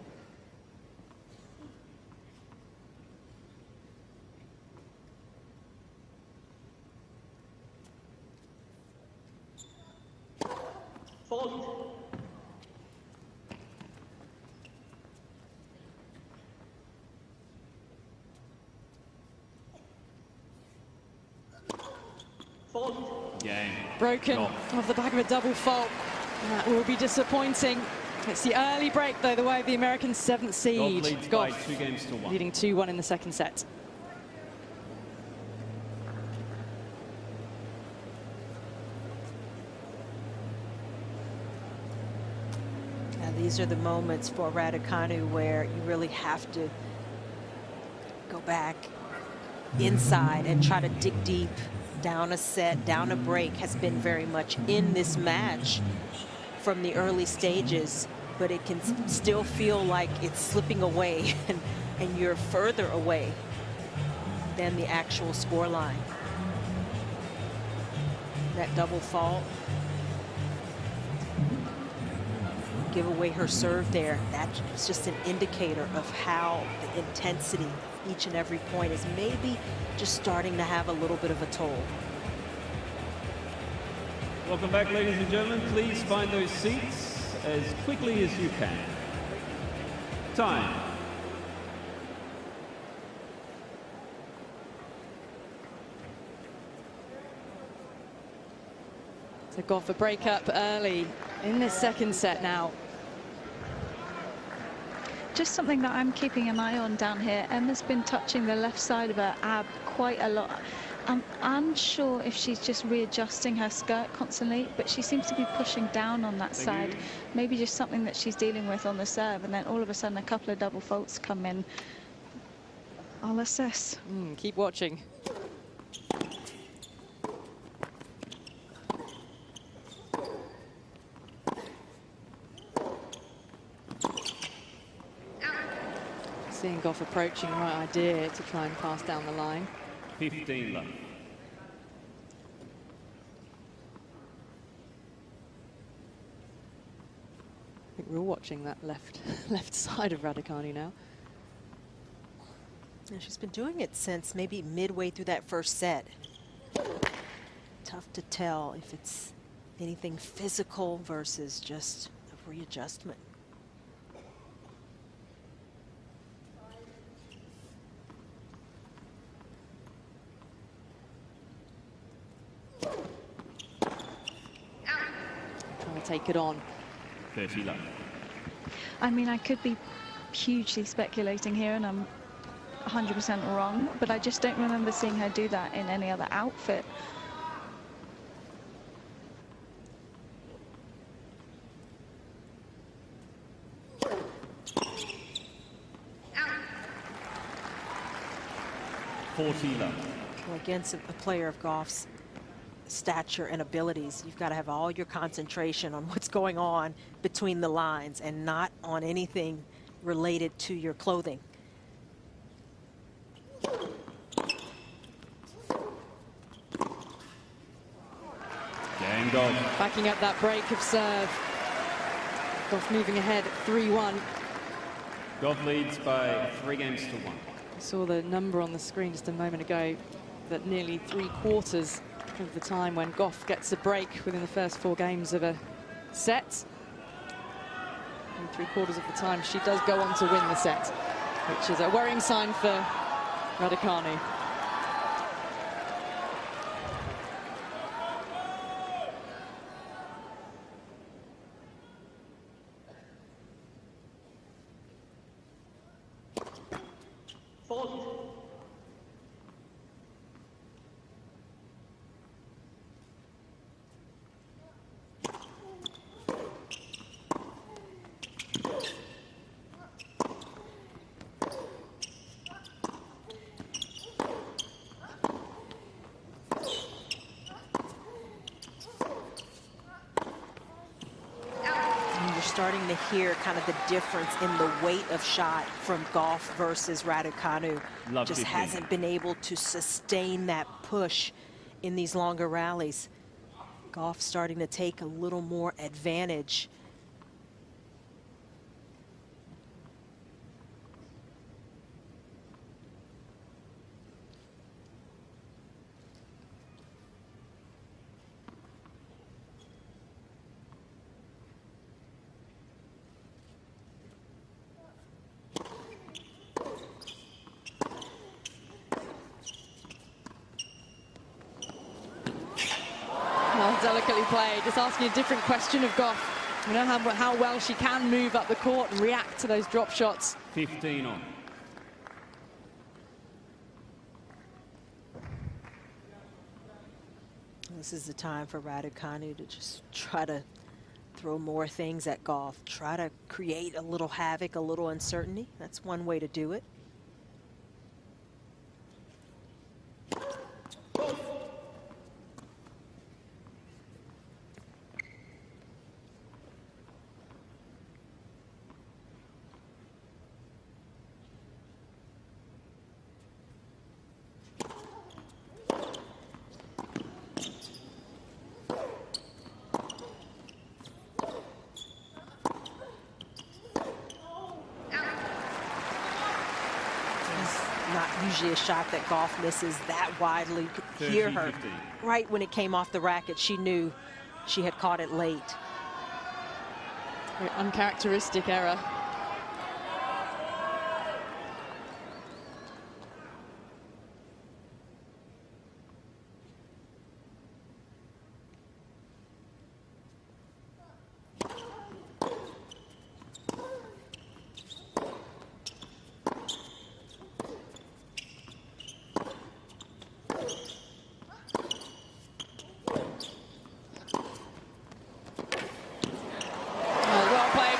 Game. Broken off the back of a double fault. That will be disappointing. It's the early break, though, the way of the American 7th seed. Gauff leads by 2 games to 1. Leading 2-1 in the second set. these are the moments for Radacanu where you really have to go back inside and try to dig deep. Down a set, down a break has been very much in this match from the early stages, but it can still feel like it's slipping away and you're further away than the actual score line. That double fault. Give away her serve there. That's just an indicator of how the intensity of each and every point is maybe just starting to have a little bit of a toll. Welcome back, ladies and gentlemen. Please find those seats as quickly as you can. Time. So Gauff a break up early in this second set now. Just something that I'm keeping an eye on down here. Emma's been touching the left side of her ab quite a lot. I'm unsure if she's just readjusting her skirt constantly, but she seems to be pushing down on that side. Maybe just something that she's dealing with on the serve, and then all of a sudden a couple of double faults come in. I'll assess. Keep watching. Seeing Gauff approaching, the right idea to try and pass down the line. 15 left. I think we're all watching that left side of Radacanu now. And she's been doing it since maybe midway through that first set. Tough to tell if it's anything physical versus just a readjustment. Trying to take it on. 30 left. I mean, I could be hugely speculating here, and I'm 100% wrong, but I just don't remember seeing her do that in any other outfit. Well, against a player of Gauff's stature and abilities, you've got to have all your concentration on what's going on between the lines and not on anything related to your clothing. Game Gauff. Backing up that break of serve. Gauff moving ahead 3-1. Gauff leads by 3 games to 1. I saw the number on the screen just a moment ago that nearly 3/4 of the time when Gauff gets a break within the first 4 games of a set, and 3/4 of the time she does go on to win the set, which is a worrying sign for Radacanu. Starting to hear kind of the difference in the weight of shot from Gauff versus Radacanu. Just hasn't been able to sustain that push in these longer rallies. Gauff starting to take a little more advantage. Delicately played. Just asking a different question of Gauff. We know how well she can move up the court and react to those drop shots. 15 on. This is the time for Radacanu to just try to throw more things at Gauff. Try to create a little havoc, a little uncertainty. That's one way to do it. Not usually a shot that Gauff misses that widely. You could hear her right when it came off the racket. She knew she had caught it late. Very uncharacteristic error.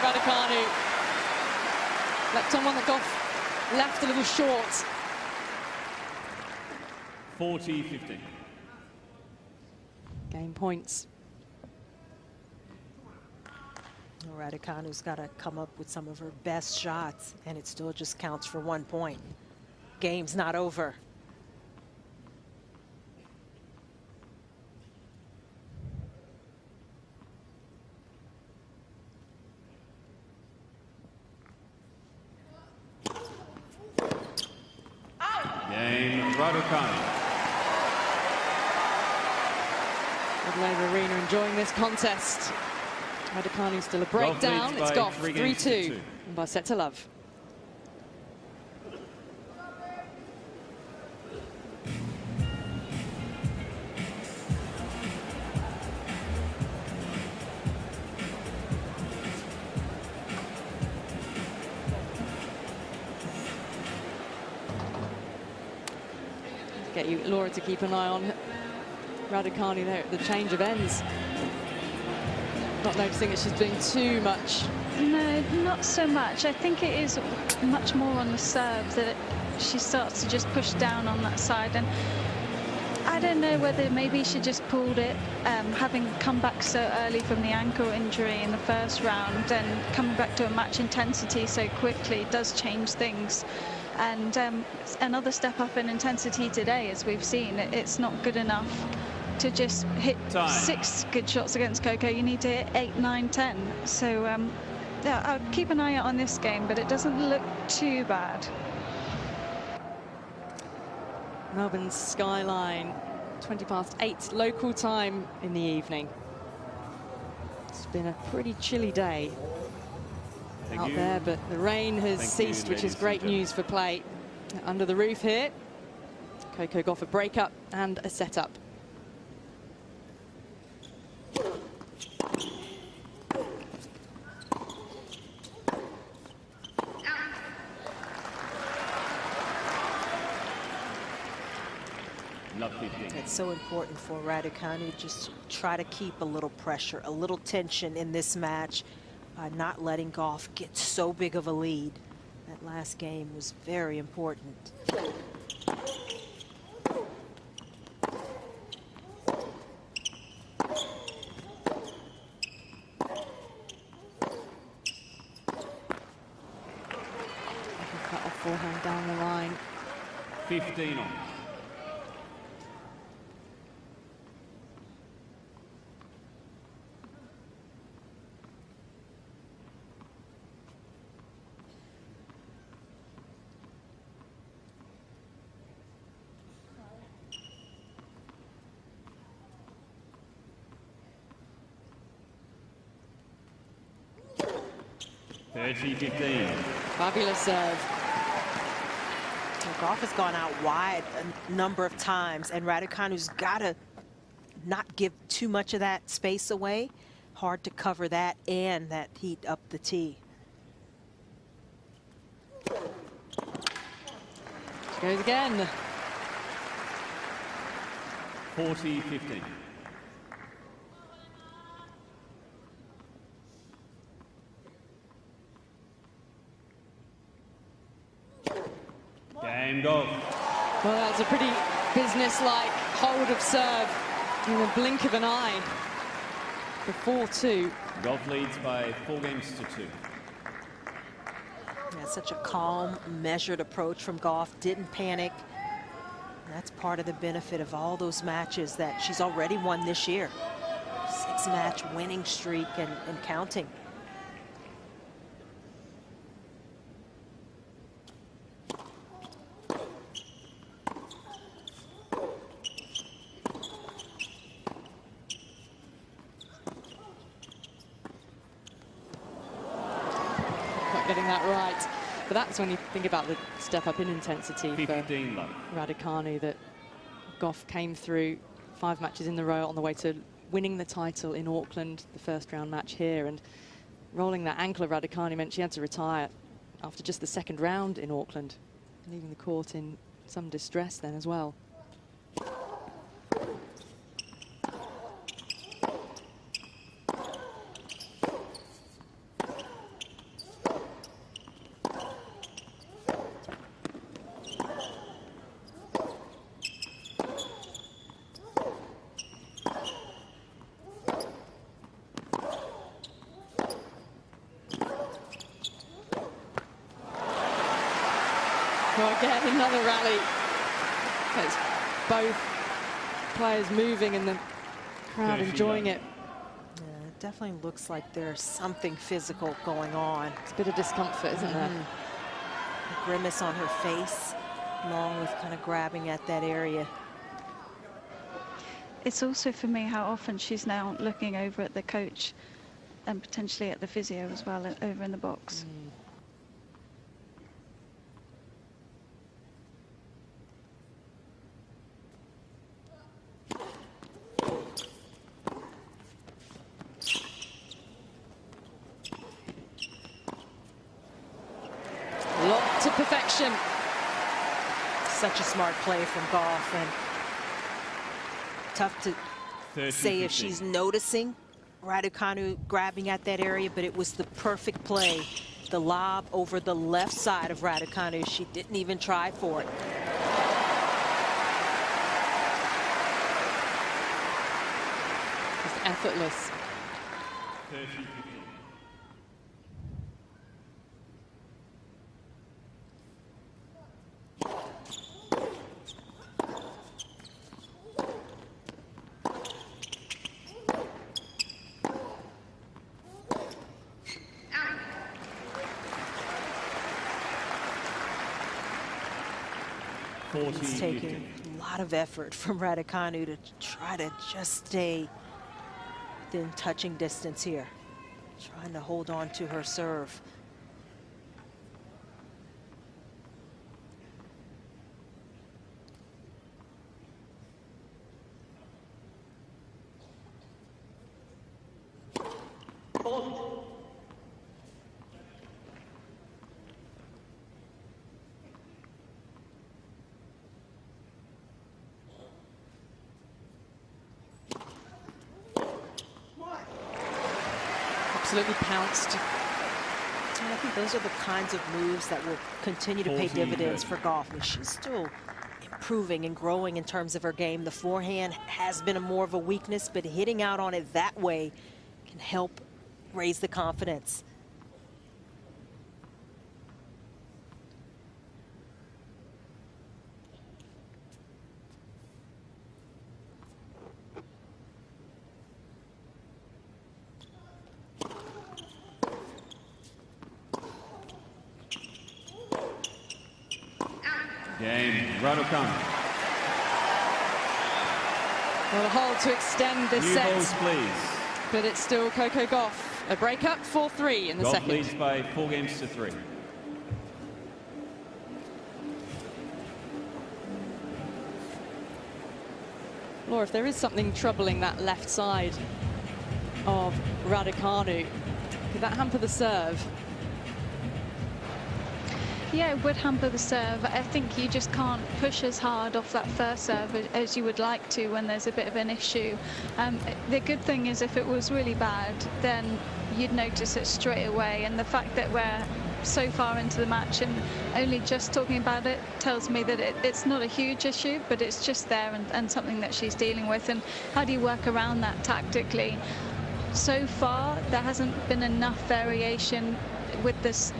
Radacanu leapt on one that Gauff left a little short. 40-15. Game points. Radacanu's got to come up with some of her best shots, and it still just counts for 1 point. Game's not over. Game, Radacanu. Rod Laver Arena enjoying this contest. Radacanu still a breakdown. It's Gauff 3-2 by set to love. Get you, Laura, to keep an eye on Radacanu there at the change of ends. Not noticing that she's doing too much. No, not so much. I think it is much more on the serve that she starts to just push down on that side. And I don't know whether maybe she just pulled it, having come back so early from the ankle injury in the first round, and coming back to a match intensity so quickly does change things. And another step up in intensity today, as we've seen. It's not good enough to just hit 6 good shots against Coco. You need to hit 8, 9, 10. So yeah, I'll keep an eye out on this game, but it doesn't look too bad. Melbourne's skyline, 8:20 local time in the evening. It's been a pretty chilly day out there, but the rain has ceased, which is great news for play. Under the roof here, Coco Gauff a break-up and a set-up. It's so important for Radacanu just to try to keep a little pressure, a little tension in this match by not letting Gauff get so big of a lead. That last game was very important. Cut off forehand down the line. 15 on. Fabulous serve. Gauff has gone out wide a number of times, and Radacanu's got to not give too much of that space away. Hard to cover that and that heat up the tee. Goes again. 40-15. Game, Gauff. Well, that was a pretty business-like hold of serve in the blink of an eye. The 4-2. Gauff leads by 4 games to 2. Yeah, such a calm, measured approach from Gauff. Didn't panic. That's part of the benefit of all those matches that she's already won this year. 6-match winning streak and counting. Getting that right, but that's when you think about the step up in intensity for 15 love. Radacanu, that Gauff came through 5 matches in a row on the way to winning the title in Auckland, the first round match here, and rolling that ankle of Radacanu meant she had to retire after just the 2nd round in Auckland, leaving the court in some distress then as well. Well, again, another rally. It's both players moving and the crowd enjoying it. Yeah, it definitely looks like there's something physical going on. It's a bit of discomfort, isn't there? A grimace on her face, along with kind of grabbing at that area. It's also for me how often she's now looking over at the coach and potentially at the physio as well, over in the box. To perfection. Such a smart play from Gauff, and tough to say if she's noticing Radacanu grabbing at that area, but it was the perfect play. The lob over the left side of Radacanu. She didn't even try for it. Just effortless. 30-15. It's taking a lot of effort from Radacanu to try to just stay within touching distance here. Trying to hold on to her serve. Absolutely pounced. I think those are the kinds of moves that will continue to pay dividends for Gauff. I mean, she's still improving and growing in terms of her game. The forehand has been more of a weakness, but hitting out on it that way can help raise the confidence. Game, Radacanu. Well, a hold to extend this New set. balls, please. But it's still Coco Gauff. A breakup, 4-3 in the Gauff second. leads by 4 games to 3. Laura, if there is something troubling that left side of Radacanu, could that hamper the serve? Yeah, it would hamper the serve. I think you just can't push as hard off that first serve as you would like to when there's a bit of an issue. The good thing is if it was really bad, then you'd notice it straight away. And the fact that we're so far into the match, and only just talking about it tells me that it's not a huge issue, but it's just there and something that she's dealing with. And how do you work around that tactically? So far, there hasn't been enough variation with this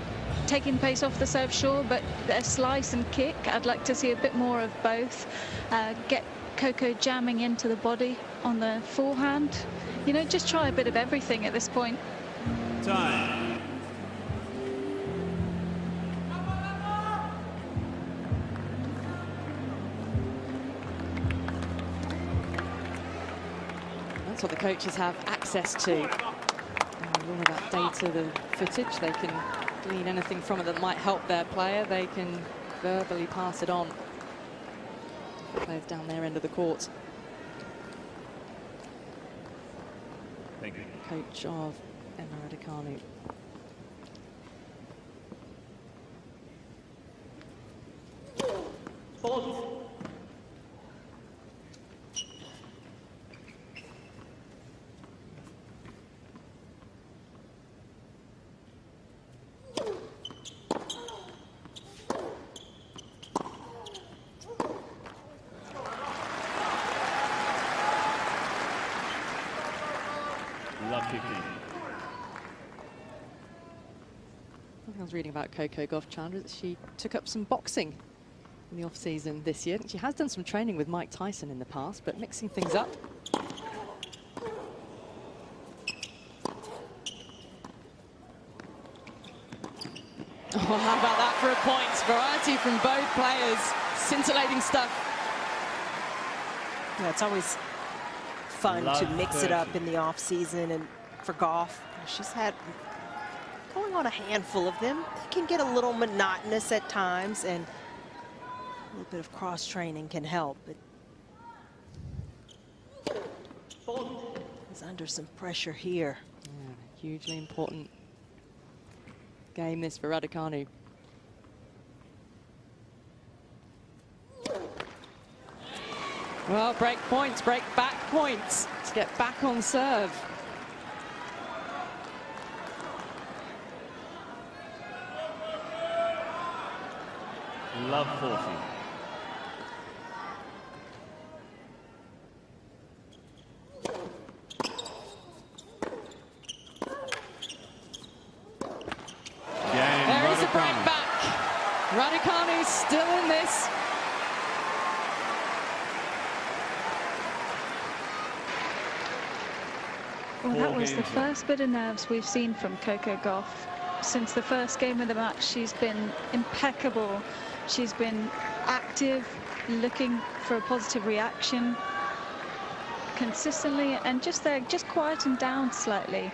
taking pace off the serve, sure, but a slice and kick, I'd like to see a bit more of both. Get Coco jamming into the body on the forehand. You know, just try a bit of everything at this point. Time. That's what the coaches have access to. All of that data, the footage, they can glean anything from it that might help their player. They can verbally pass it on. Players down their end of the court. Thank you. Coach of Emma Radacanu. Love 15. I was reading about Coco Gauff, Chandra, that she took up some boxing in the off-season this year. She has done some training with Mike Tyson in the past, but mixing things up. Oh, how about that for a point? Variety from both players. Scintillating stuff. Yeah, it's always fun to mix it up in the off season, and for Gauff, she's had going on a handful of them. They can get a little monotonous at times, and a little bit of cross training can help. But he's under some pressure here. Yeah, hugely important game this for Radacanu. Well, break points, break back points to get back on serve. Love 40. There is a break back. Radacanu still in this. Well, that was the first bit of nerves we've seen from Coco Gauff. Since the first game of the match, she's been impeccable. She's been active, looking for a positive reaction consistently, and just quietened down slightly.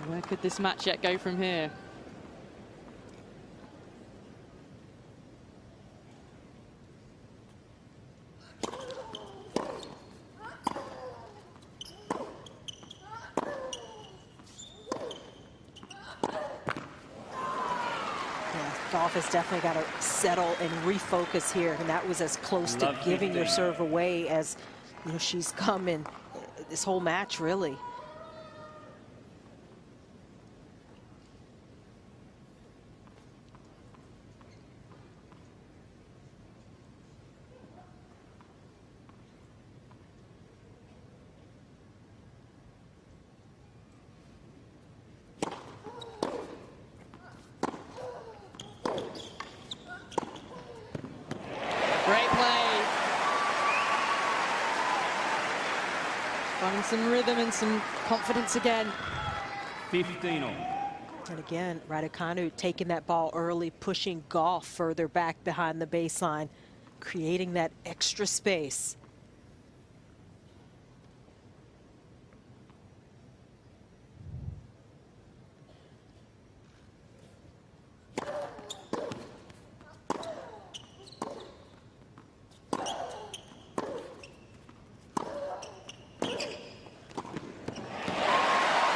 Where could this match yet go from here? Gauff has definitely got to settle and refocus here, and that was as close to giving your serve away as she's come in this whole match, really. Finding some rhythm and some confidence again. 15 all. And again, Radacanu taking that ball early, pushing Gauff further back behind the baseline, creating that extra space.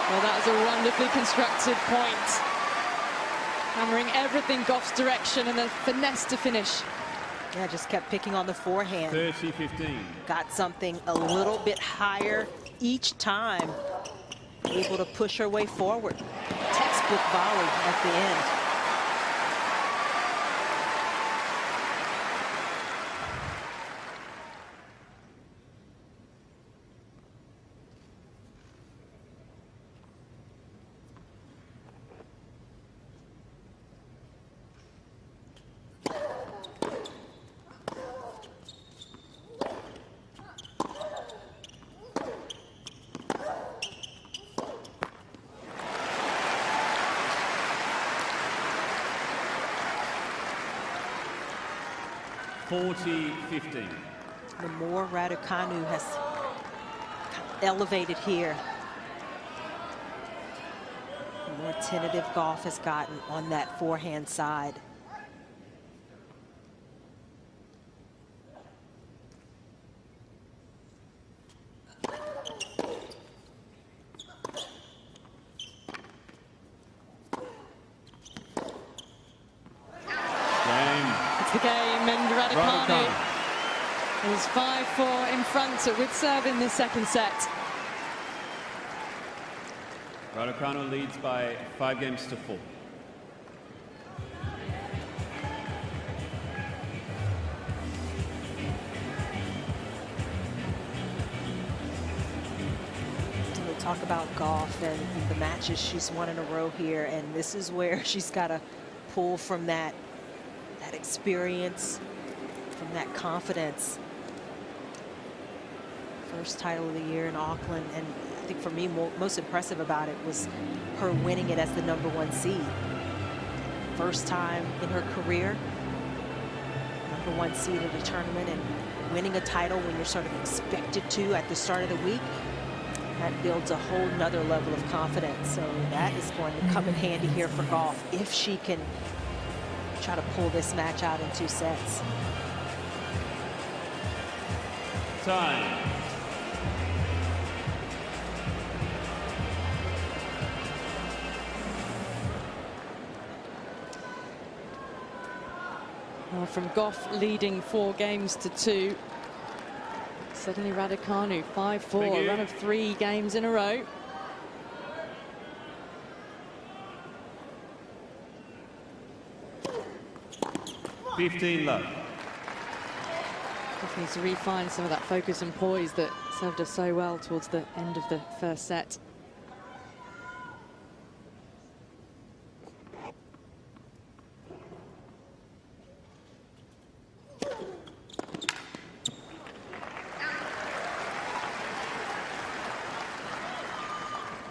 Well, that was a wonderfully constructed point. Hammering everything Gauff's direction and the finesse to finish. Yeah, just kept picking on the forehand. 30-15. Got something a little bit higher each time. able to push her way forward. Textbook volley at the end. (40-15). The more Radacanu has elevated here, the more tentative Gauff has gotten on that forehand side. It's the game, and Radacanu is 5-4 in front with serve in the second set. Radacanu leads by 5 games to 4. We talk about Gauff and the matches she's won in a row here, and this is where she's got to pull from that experience, from that confidence. First title of the year in Auckland, and I think for me most impressive about it was her winning it as the #1 seed. First time in her career, #1 seed at a tournament, and winning a title when you're sort of expected to at the start of the week. That builds a whole nother level of confidence. So that is going to come in handy here for Gauff if she can try to pull this match out in 2 sets. Time. Well, from Gauff leading 4 games to 2, suddenly Radacanu 5-4, a run of 3 games in a row. (15-love). Just needs to refine some of that focus and poise that served her so well towards the end of the first set.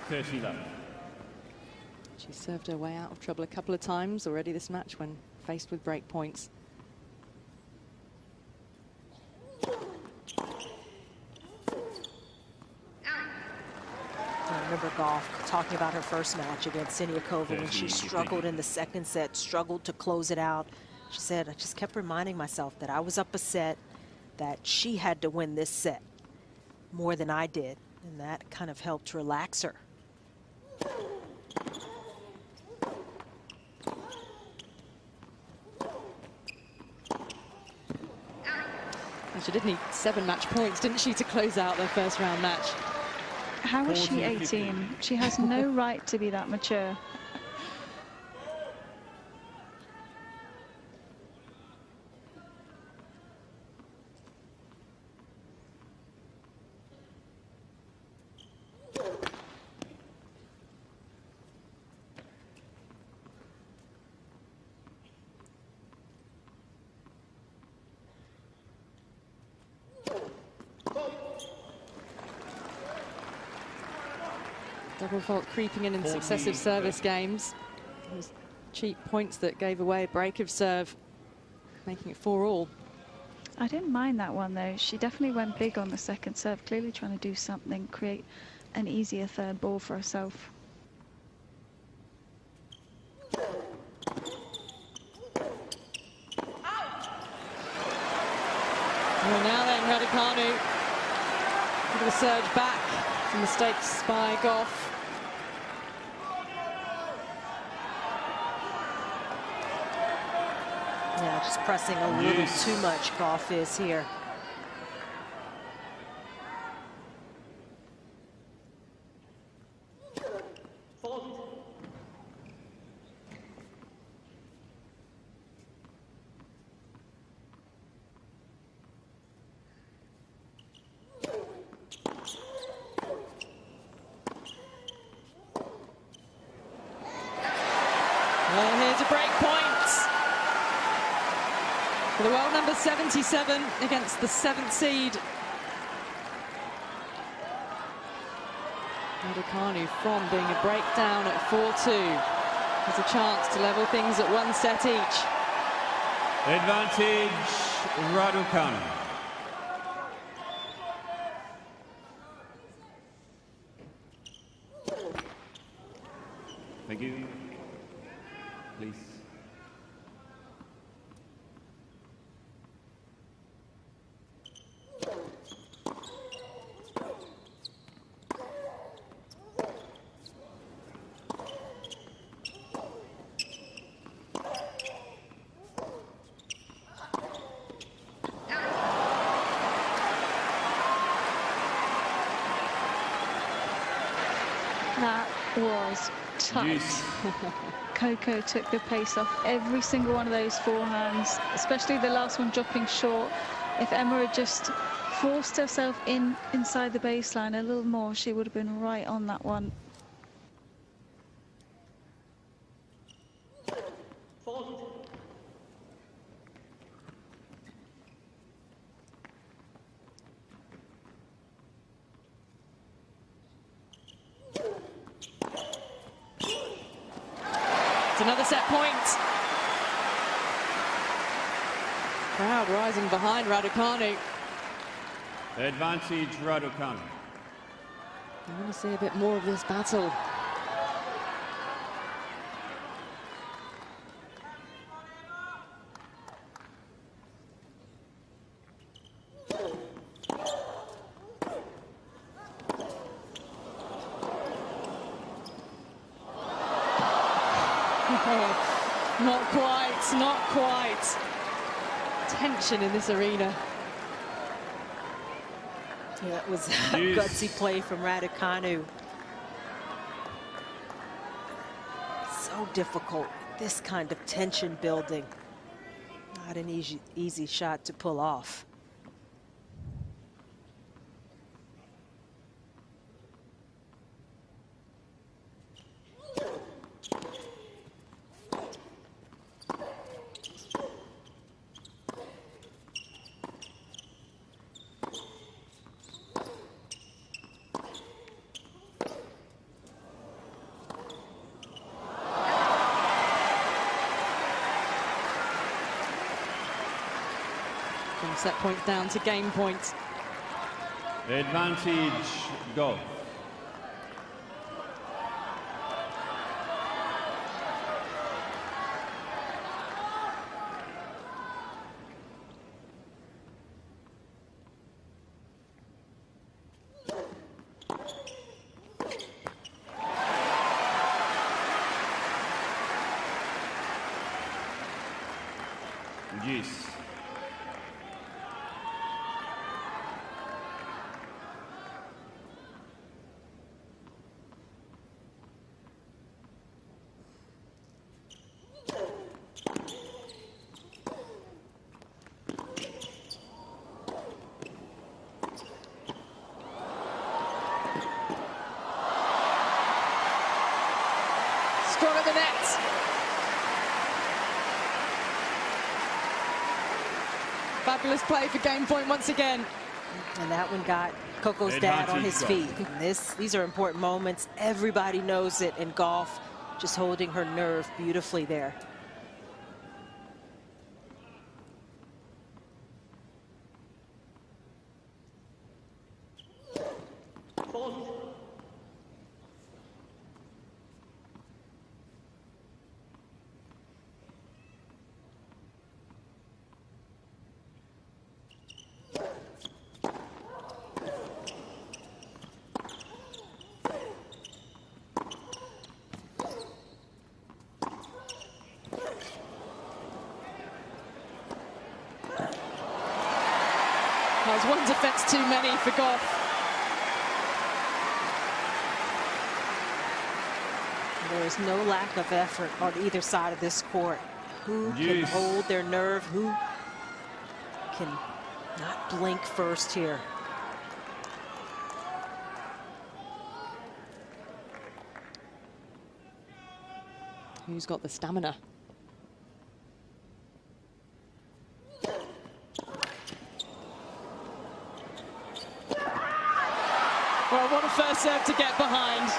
(30-love). She served her way out of trouble a couple of times already this match when faced with break points. I remember Gauff talking about her first match against Siniakova when she struggled in the second set, struggled to close it out. She said, I just kept reminding myself that I was up a set, that she had to win this set more than I did. And that kind of helped relax her. And she did need 7 match points, didn't she, to close out their first round match? How is she 18? She has no right to be that mature. Double fault creeping in successive service games. Those cheap points that gave away a break of serve, making it 4-all. I didn't mind that one, though. She definitely went big on the second serve, clearly trying to do something, create an easier third ball for herself. Well, now then, Radacanu with a surge back. Some mistakes by Gauff. Yeah, just pressing a little too much, Gauff is here. Well, here's a break point for the world number 77 against the 7th seed. Radacanu, from being a breakdown at 4-2, has a chance to level things at 1 set each. Advantage, Radacanu. Thank you. Please. That was tight. Coco took the pace off every single one of those forehands, especially the last one dropping short. If Emma had just forced herself inside the baseline a little more, she would have been right on that one. It's another set point. Crowd rising behind Radacanu. Advantage, Radacanu. I want to see a bit more of this battle. Not quite, not quite. Tension in this arena. Yeah, it was a gutsy play from Radacanu. So difficult, this kind of tension building. Not an easy shot to pull off. From set points down to game points. Advantage, Gauff. Yes. Strong at the net. Fabulous play for game point once again. And that one got Coco's dad on his feet. These are important moments. Everybody knows it in golf. Just holding her nerve beautifully there. That was one defence too many for Gauff. There is no lack of effort on either side of this court. Who can hold their nerve? Who can not blink first here? who's got the stamina. Well, what a first serve to get behind.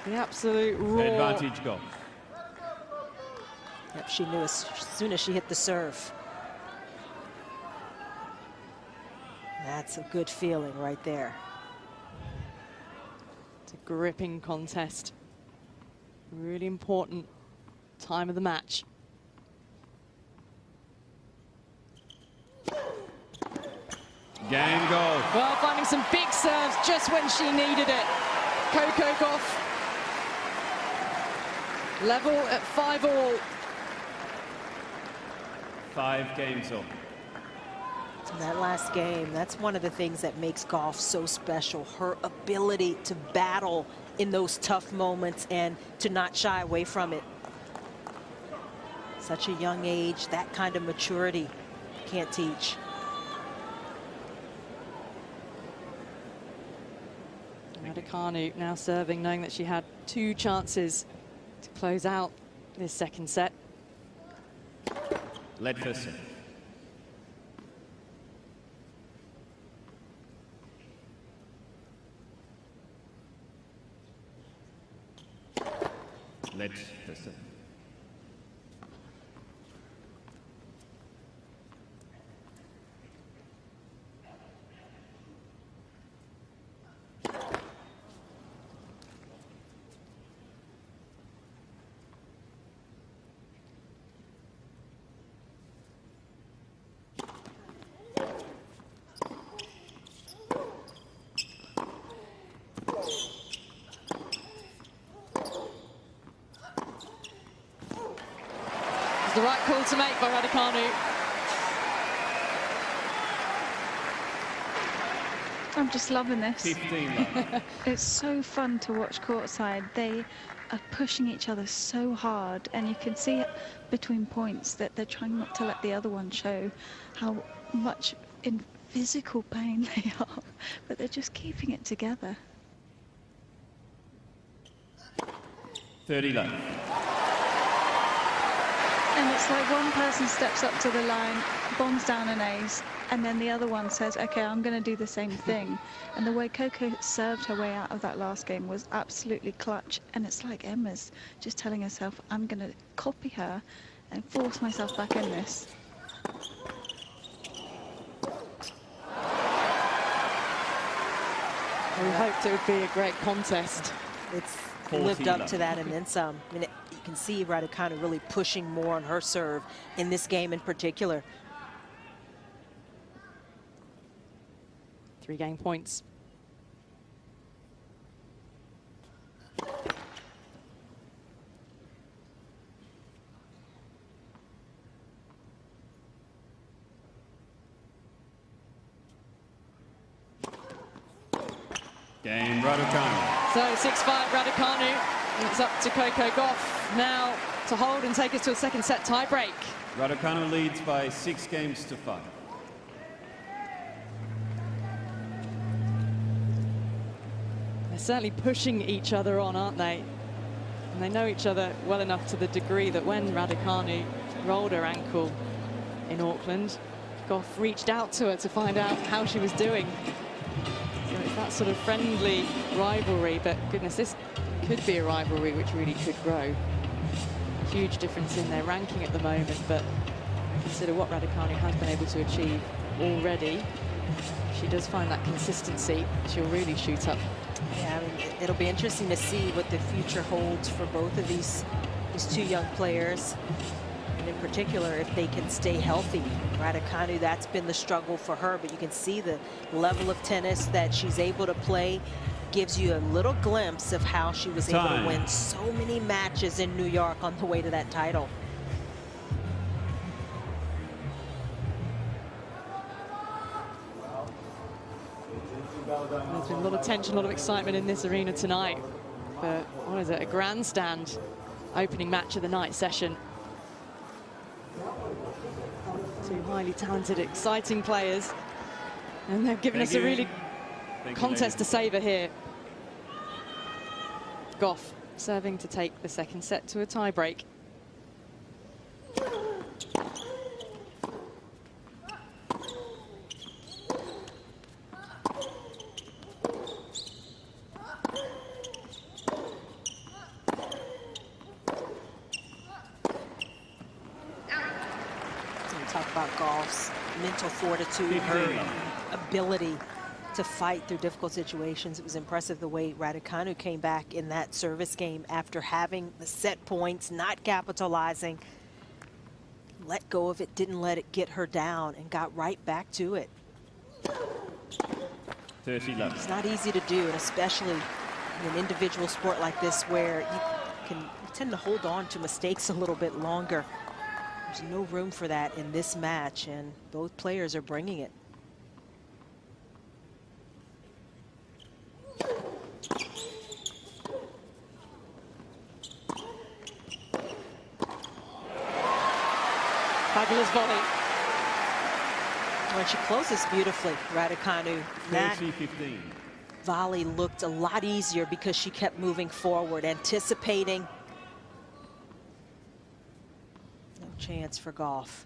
The absolute raw. Advantage Gauff. Yep, she knew as soon as she hit the serve. That's a good feeling right there. It's a gripping contest. Really important time of the match. Game goal. Well, finding some big serves just when she needed it. Coco Gauff. Level at 5-all. 5 games on. That last game, that's one of the things that makes Gauff so special. Her ability to battle in those tough moments and to not shy away from it. Such a young age, that kind of maturity, can't teach. Radacanu now serving, knowing that she had 2 chances to close out this second set. Let her serve. Let her serve. The right call to make by Radacanu. I'm just loving this. 15 love. It's so fun to watch courtside. They are pushing each other so hard, and you can see it between points that they're trying not to let the other one show how much in physical pain they are, but they're just keeping it together. 30 love. And it's like one person steps up to the line, bombs down an ace, and then the other one says, okay, I'm going to do the same thing. And the way Coco served her way out of that last game was absolutely clutch. And it's like Emma's just telling herself, I'm going to copy her and force myself back in this. We hoped it would be a great contest. It's lived up to that and then some. I mean, you can see Radacanu really pushing more on her serve in this game in particular. 3 game points. Game Radacanu. So 6-5 Radacanu. It's up to Coco Gauff now to hold and take us to a second set tiebreak. Radacanu leads by 6 games to 5. They're certainly pushing each other on, aren't they? And they know each other well enough to the degree that when Radacanu rolled her ankle in Auckland, Gauff reached out to her to find out how she was doing. So it's that sort of friendly rivalry, but goodness, this could be a rivalry which really could grow. Huge difference in their ranking at the moment, but consider what Radacanu has been able to achieve already. If she does find that consistency, she'll really shoot up. Yeah, I mean, it'll be interesting to see what the future holds for both of these 2 young players. And in particular, if they can stay healthy. Radacanu, that's been the struggle for her, but you can see the level of tennis that she's able to play. Gives you a little glimpse of how she was able to win so many matches in New York on the way to that title. There's been a lot of tension, a lot of excitement in this arena tonight. But what is it, a grandstand opening match of the night session. 2 highly talented, exciting players. And they've given us a really contest to savour here. Gauff serving to take the second set to a tie-break. Talk about Gauff's mental fortitude, her ability to fight through difficult situations. It was impressive the way Radacanu came back in that service game after having the set points, not capitalizing. Let go of it, didn't let it get her down, and got right back to it. 30-11. It's not easy to do, and especially in an individual sport like this where you tend to hold on to mistakes a little bit longer. There's no room for that in this match, and both players are bringing it. Fabulous volley. When she closes beautifully, Radacanu. That 30-15. volley looked a lot easier because she kept moving forward, anticipating. No chance for Gauff.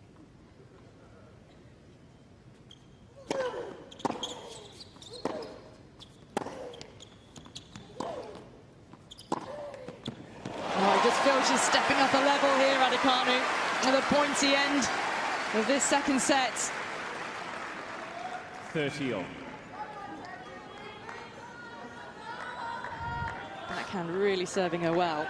Oh, I just feel she's stepping up a level here, Radacanu, at the pointy end of this second set. 30-all. Backhand really serving her well.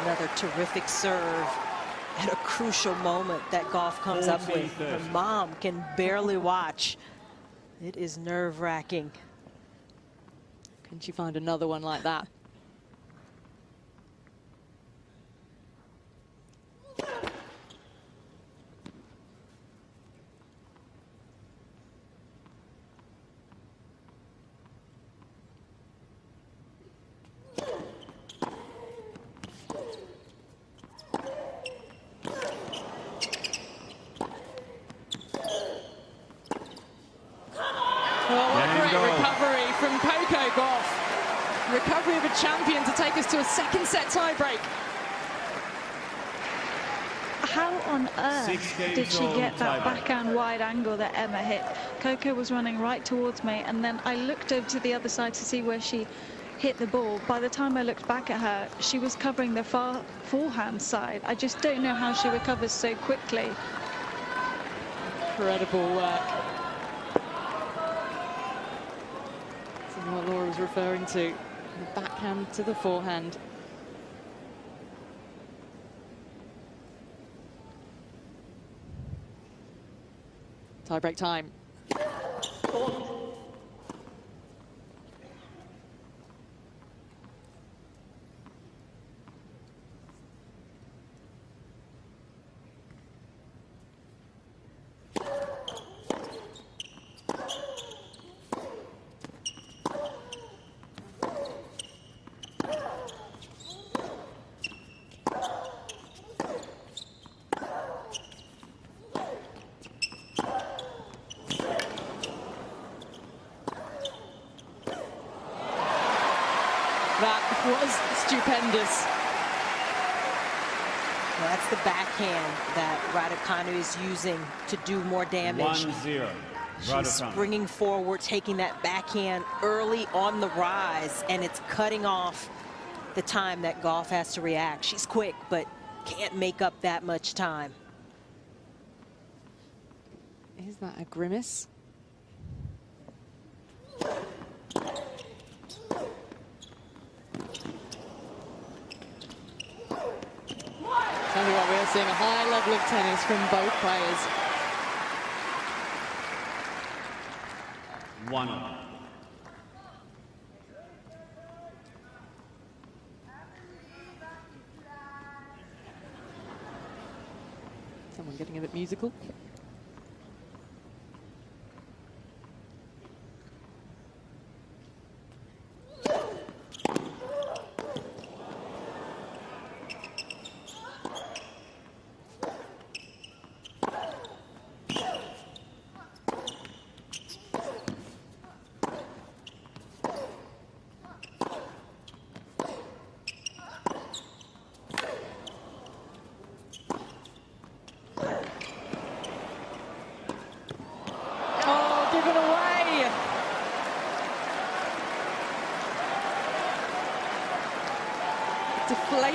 Another terrific serve at a crucial moment that Gauff comes up with. Her mom can barely watch. It is nerve-wracking. Can she find another one like that? Recovery from Coco Gauff. Recovery of a champion to take us to a second set tiebreak. How on earth did she get that backhand wide angle that Emma hit? Coco was running right towards me, and then I looked over to the other side to see where she hit the ball. By the time I looked back at her, she was covering the far forehand side. I just don't know how she recovers so quickly. Incredible work. What Laura was referring to, the backhand to the forehand. Tie-break time. That was stupendous. Well, that's the backhand that Radacanu is using to do more damage. 1-0. She's springing forward, taking that backhand early on the rise, and it's cutting off the time that Gauff has to react. She's quick, but can't make up that much time. Is that a grimace? Tell you what, we are seeing a high level of tennis from both players. 1-all. Someone getting a bit musical.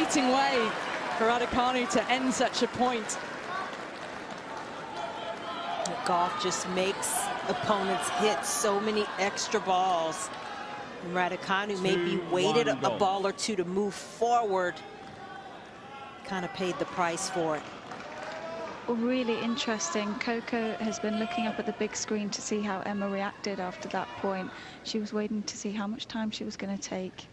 frustrating way for Radacanu to end such a point. Gauff just makes opponents hit so many extra balls. And Radacanu maybe waited a ball or two to move forward. Kind of paid the price for it. Well, really interesting. Coco has been looking up at the big screen to see how Emma reacted after that point. She was waiting to see how much time she was going to take.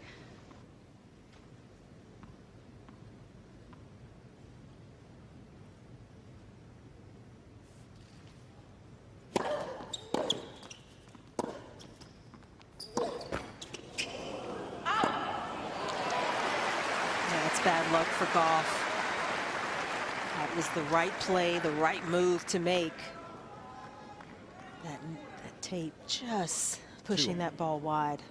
Bad luck for Gauff. That was the right play, the right move to make. That tape just pushing that ball wide.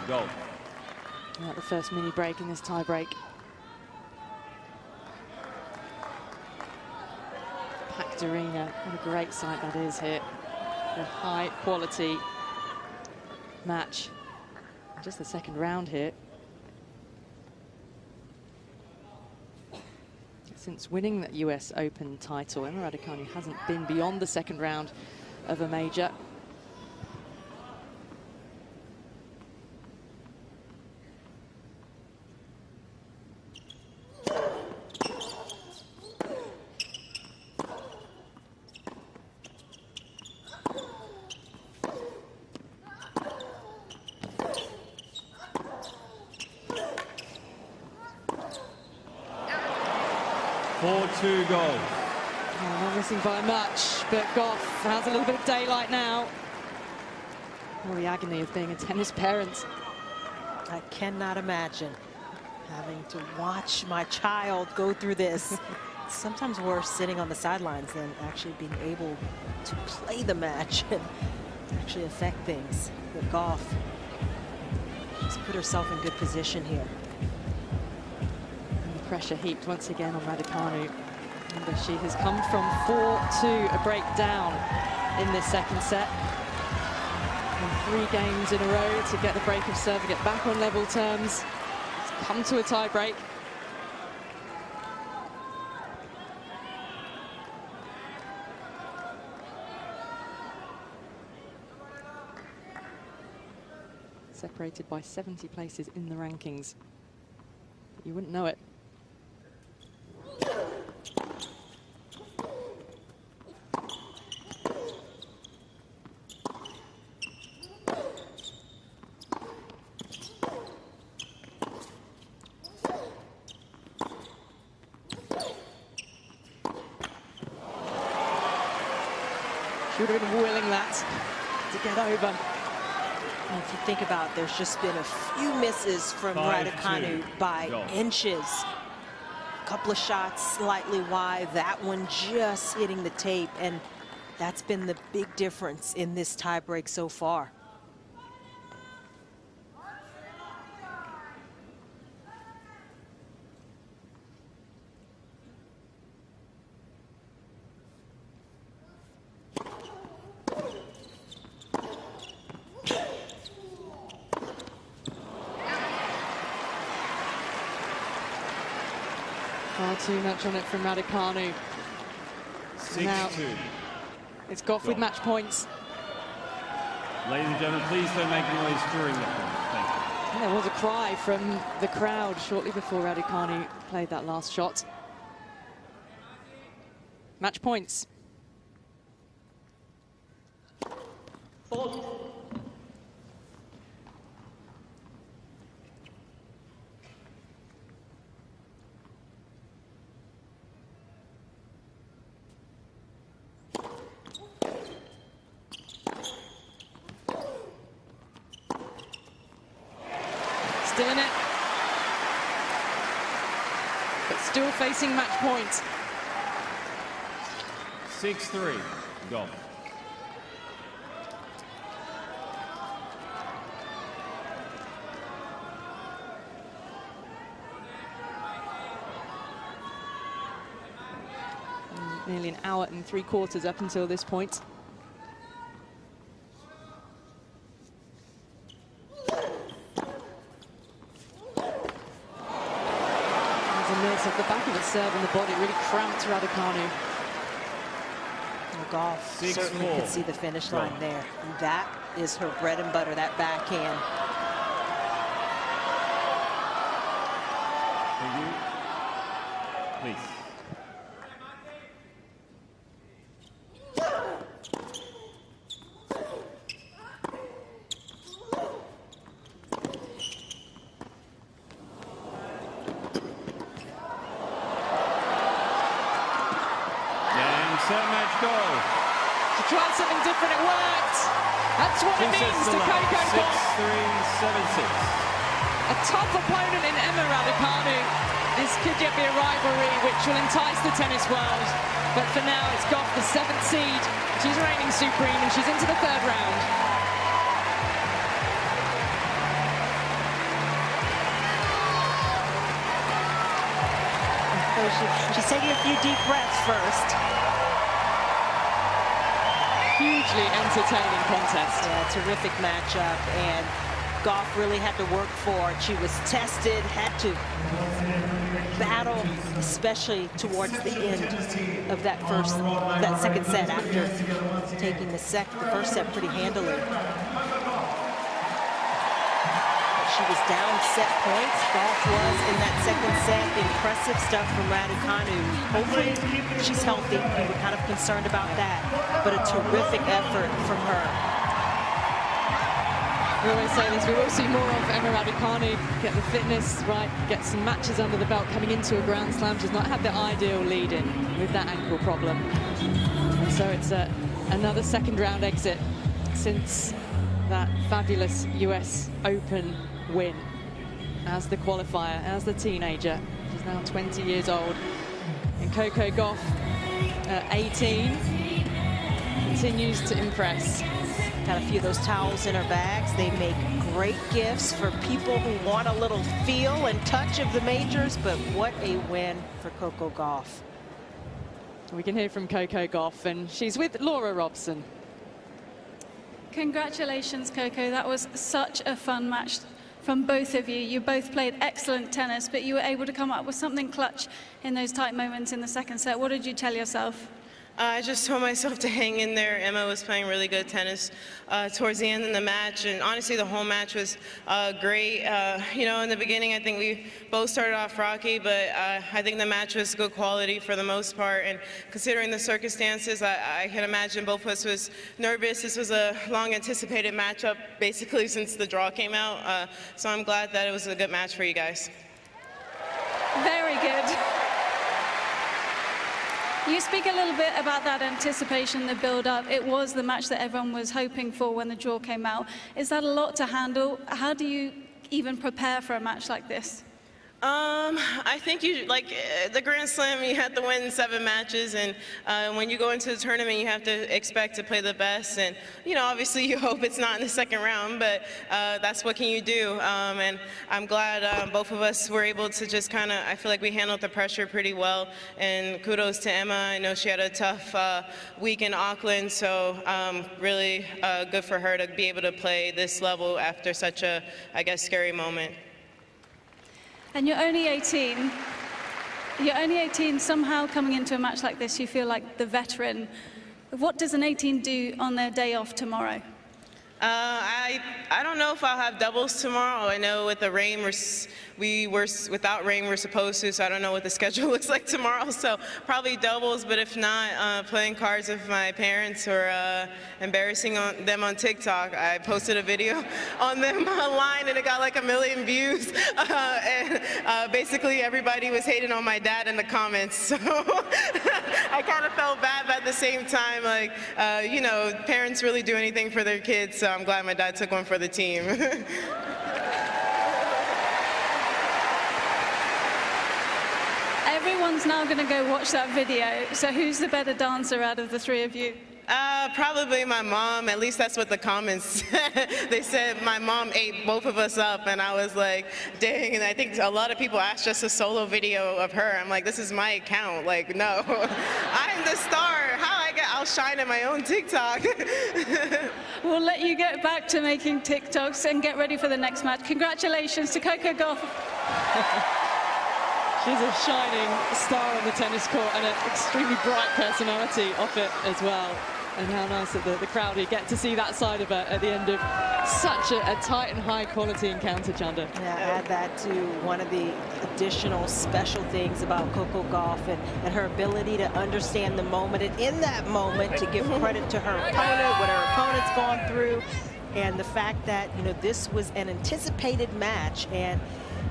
Gauff. Not the first mini break in this tie break. Packed arena. What a great sight that is here. A high quality match. Just the second round here. Since winning the US Open title, Emma Radacanu hasn't been beyond the second round of a major. Gauff. Oh, not missing by much, but Gauff has a little bit of daylight now. Oh, the agony of being a tennis parent. I cannot imagine having to watch my child go through this. It's sometimes worse sitting on the sidelines than actually being able to play the match and actually affect things. But Gauff just put herself in good position here. And the pressure heaped once again on Radacanu. Remember, she has come from 4-2, a break down in this second set. And 3 games in a row to get the break of serve and get back on level terms. It's come to a tie break. Separated by 70 places in the rankings. You wouldn't know it. Should have been willing that to get over. And if you think about it, there's just been a few misses from Radacanu by inches. A couple of shots slightly wide, that one just hitting the tape, and that's been the big difference in this tiebreak so far. Far too much on it from Radacanu. Now it's Gauff with match points. Ladies and gentlemen, please don't make noise during the point. Thank you. And there was a cry from the crowd shortly before Radacanu played that last shot. Match points. Still in it, but still facing match point. 6-3, Gauff. Nearly an hour and 3/4 up until this point. Off the back of the serve and the body really cramped Radacanu. Gauff certainly could see the finish line there. And that is her bread and butter, that backhand. Thank you. Please. Tried something different, it worked. That's what it means to Coco Gauff. 6-3, 7-6. A tough opponent in Emma Radacanu. This could yet be a rivalry which will entice the tennis world. But for now, it's Gauff, the 7th seed. She's reigning supreme and she's into the 3rd round. She's taking a few deep breaths first. Hugely entertaining contest. Yeah, terrific matchup, and Gauff really had to work for it. She was tested, had to battle, especially towards the end of that second set after taking the first set pretty handily. She was down set points. Gauff was in that second set. Impressive stuff from Radacanu. Hopefully she's healthy. We were kind of concerned about that, but a terrific effort from her. We always say this, we will see more of Emma Radacanu, get the fitness right, get some matches under the belt coming into a Grand Slam. She's not had the ideal lead in with that ankle problem. And so it's another 2nd round exit since that fabulous US Open win as the qualifier, as the teenager. She's now 20 years old. And Coco Gauff, 18, continues to impress. Got a few of those towels in her bags. They make great gifts for people who want a little feel and touch of the majors, but what a win for Coco Gauff. We can hear from Coco Gauff, and she's with Laura Robson. Congratulations, Coco. That was such a fun match from both of you. You both played excellent tennis, but you were able to come up with something clutch in those tight moments in the second set. What did you tell yourself? I just told myself to hang in there. Emma was playing really good tennis towards the end of the match, and honestly the whole match was great. You know, in the beginning I think we both started off rocky, but I think the match was good quality for the most part, and considering the circumstances, I can imagine both of us was nervous. This was a long anticipated matchup basically since the draw came out, so I'm glad that it was a good match for you guys. Very good. You speak a little bit about that anticipation, the build-up. It was the match that everyone was hoping for when the draw came out. Is that a lot to handle? How do you even prepare for a match like this? I think you, like the Grand Slam, you have to win 7 matches, and when you go into the tournament, you have to expect to play the best, and you know, obviously you hope it's not in the second round, but that's what can you do, and I'm glad both of us were able to just kind of, I feel like we handled the pressure pretty well, and kudos to Emma. I know she had a tough week in Auckland, so really good for her to be able to play this level after such a, I guess, scary moment. And you're only 18. You're only 18. Somehow coming into a match like this, you feel like the veteran. What does an 18 do on their day off tomorrow? I don't know if I'll have doubles tomorrow. I know with the rain, without rain we're supposed to, so I don't know what the schedule looks like tomorrow, so probably doubles, but if not, playing cards with my parents or embarrassing them on TikTok. I posted a video on them online and it got like 1 million views, and basically everybody was hating on my dad in the comments, so I kind of felt bad, but at the same time, like, you know, parents really do anything for their kids, so I'm glad my dad took one for the team. Everyone's now going to go watch that video. So who's the better dancer out of the three of you? Probably my mom. At least that's what the comments said. They said my mom ate both of us up, and I was like, dang. And I think a lot of people asked just a solo video of her. I'm like, this is my account. Like, no, I'm the star. I'll shine in my own TikTok. We'll let you get back to making TikToks and get ready for the next match. Congratulations to Coco Gauff. She's a shining star on the tennis court and an extremely bright personality off it as well. And how nice that the crowd here get to see that side of her at the end of such a tight and high quality encounter, Chanda. Yeah, add that to one of the additional special things about Coco Gauff and her ability to understand the moment, and in that moment to give credit to her opponent, what her opponent's gone through, and the fact that, you know, this was an anticipated match and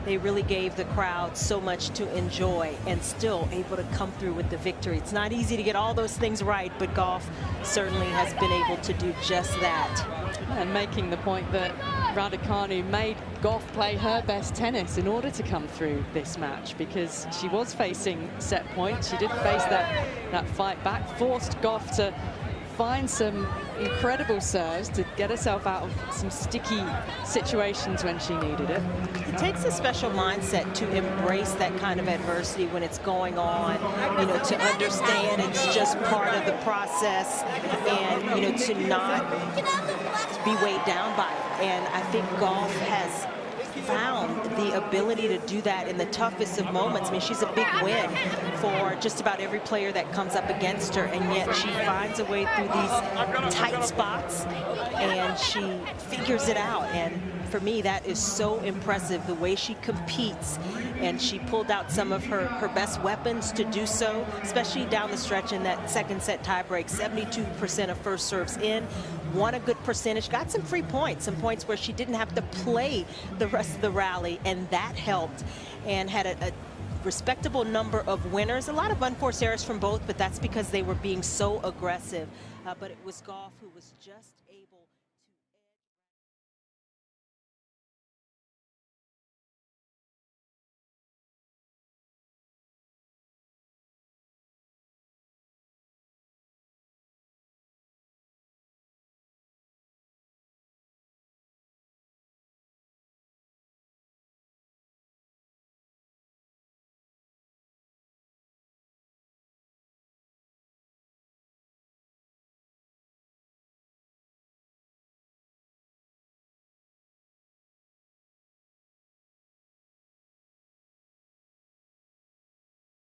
they really gave the crowd so much to enjoy and still able to come through with the victory. It's not easy to get all those things right, but Gauff certainly has been able to do just that. And making the point that Radacanu made Gauff play her best tennis in order to come through this match, because she was facing set points. She did face that fight back, forced Gauff to find some incredible serves to get herself out of some sticky situations when she needed it. It takes a special mindset to embrace that kind of adversity when it's going on, you know, to understand it's just part of the process, and, you know, to not be weighed down by it. And I think Gauff has found the ability to do that in the toughest of moments. I mean, she's a big win for just about every player that comes up against her, and yet she finds a way through these tight spots and she figures it out. And for me, that is so impressive, the way she competes, and she pulled out some of her best weapons to do so, especially down the stretch in that second set tiebreak. 72% of first serves in, won a good percentage, got some free points, some points where she didn't have to play the rest of the rally, and that helped, and had a respectable number of winners. A lot of unforced errors from both, but that's because they were being so aggressive. But it was Gauff who was just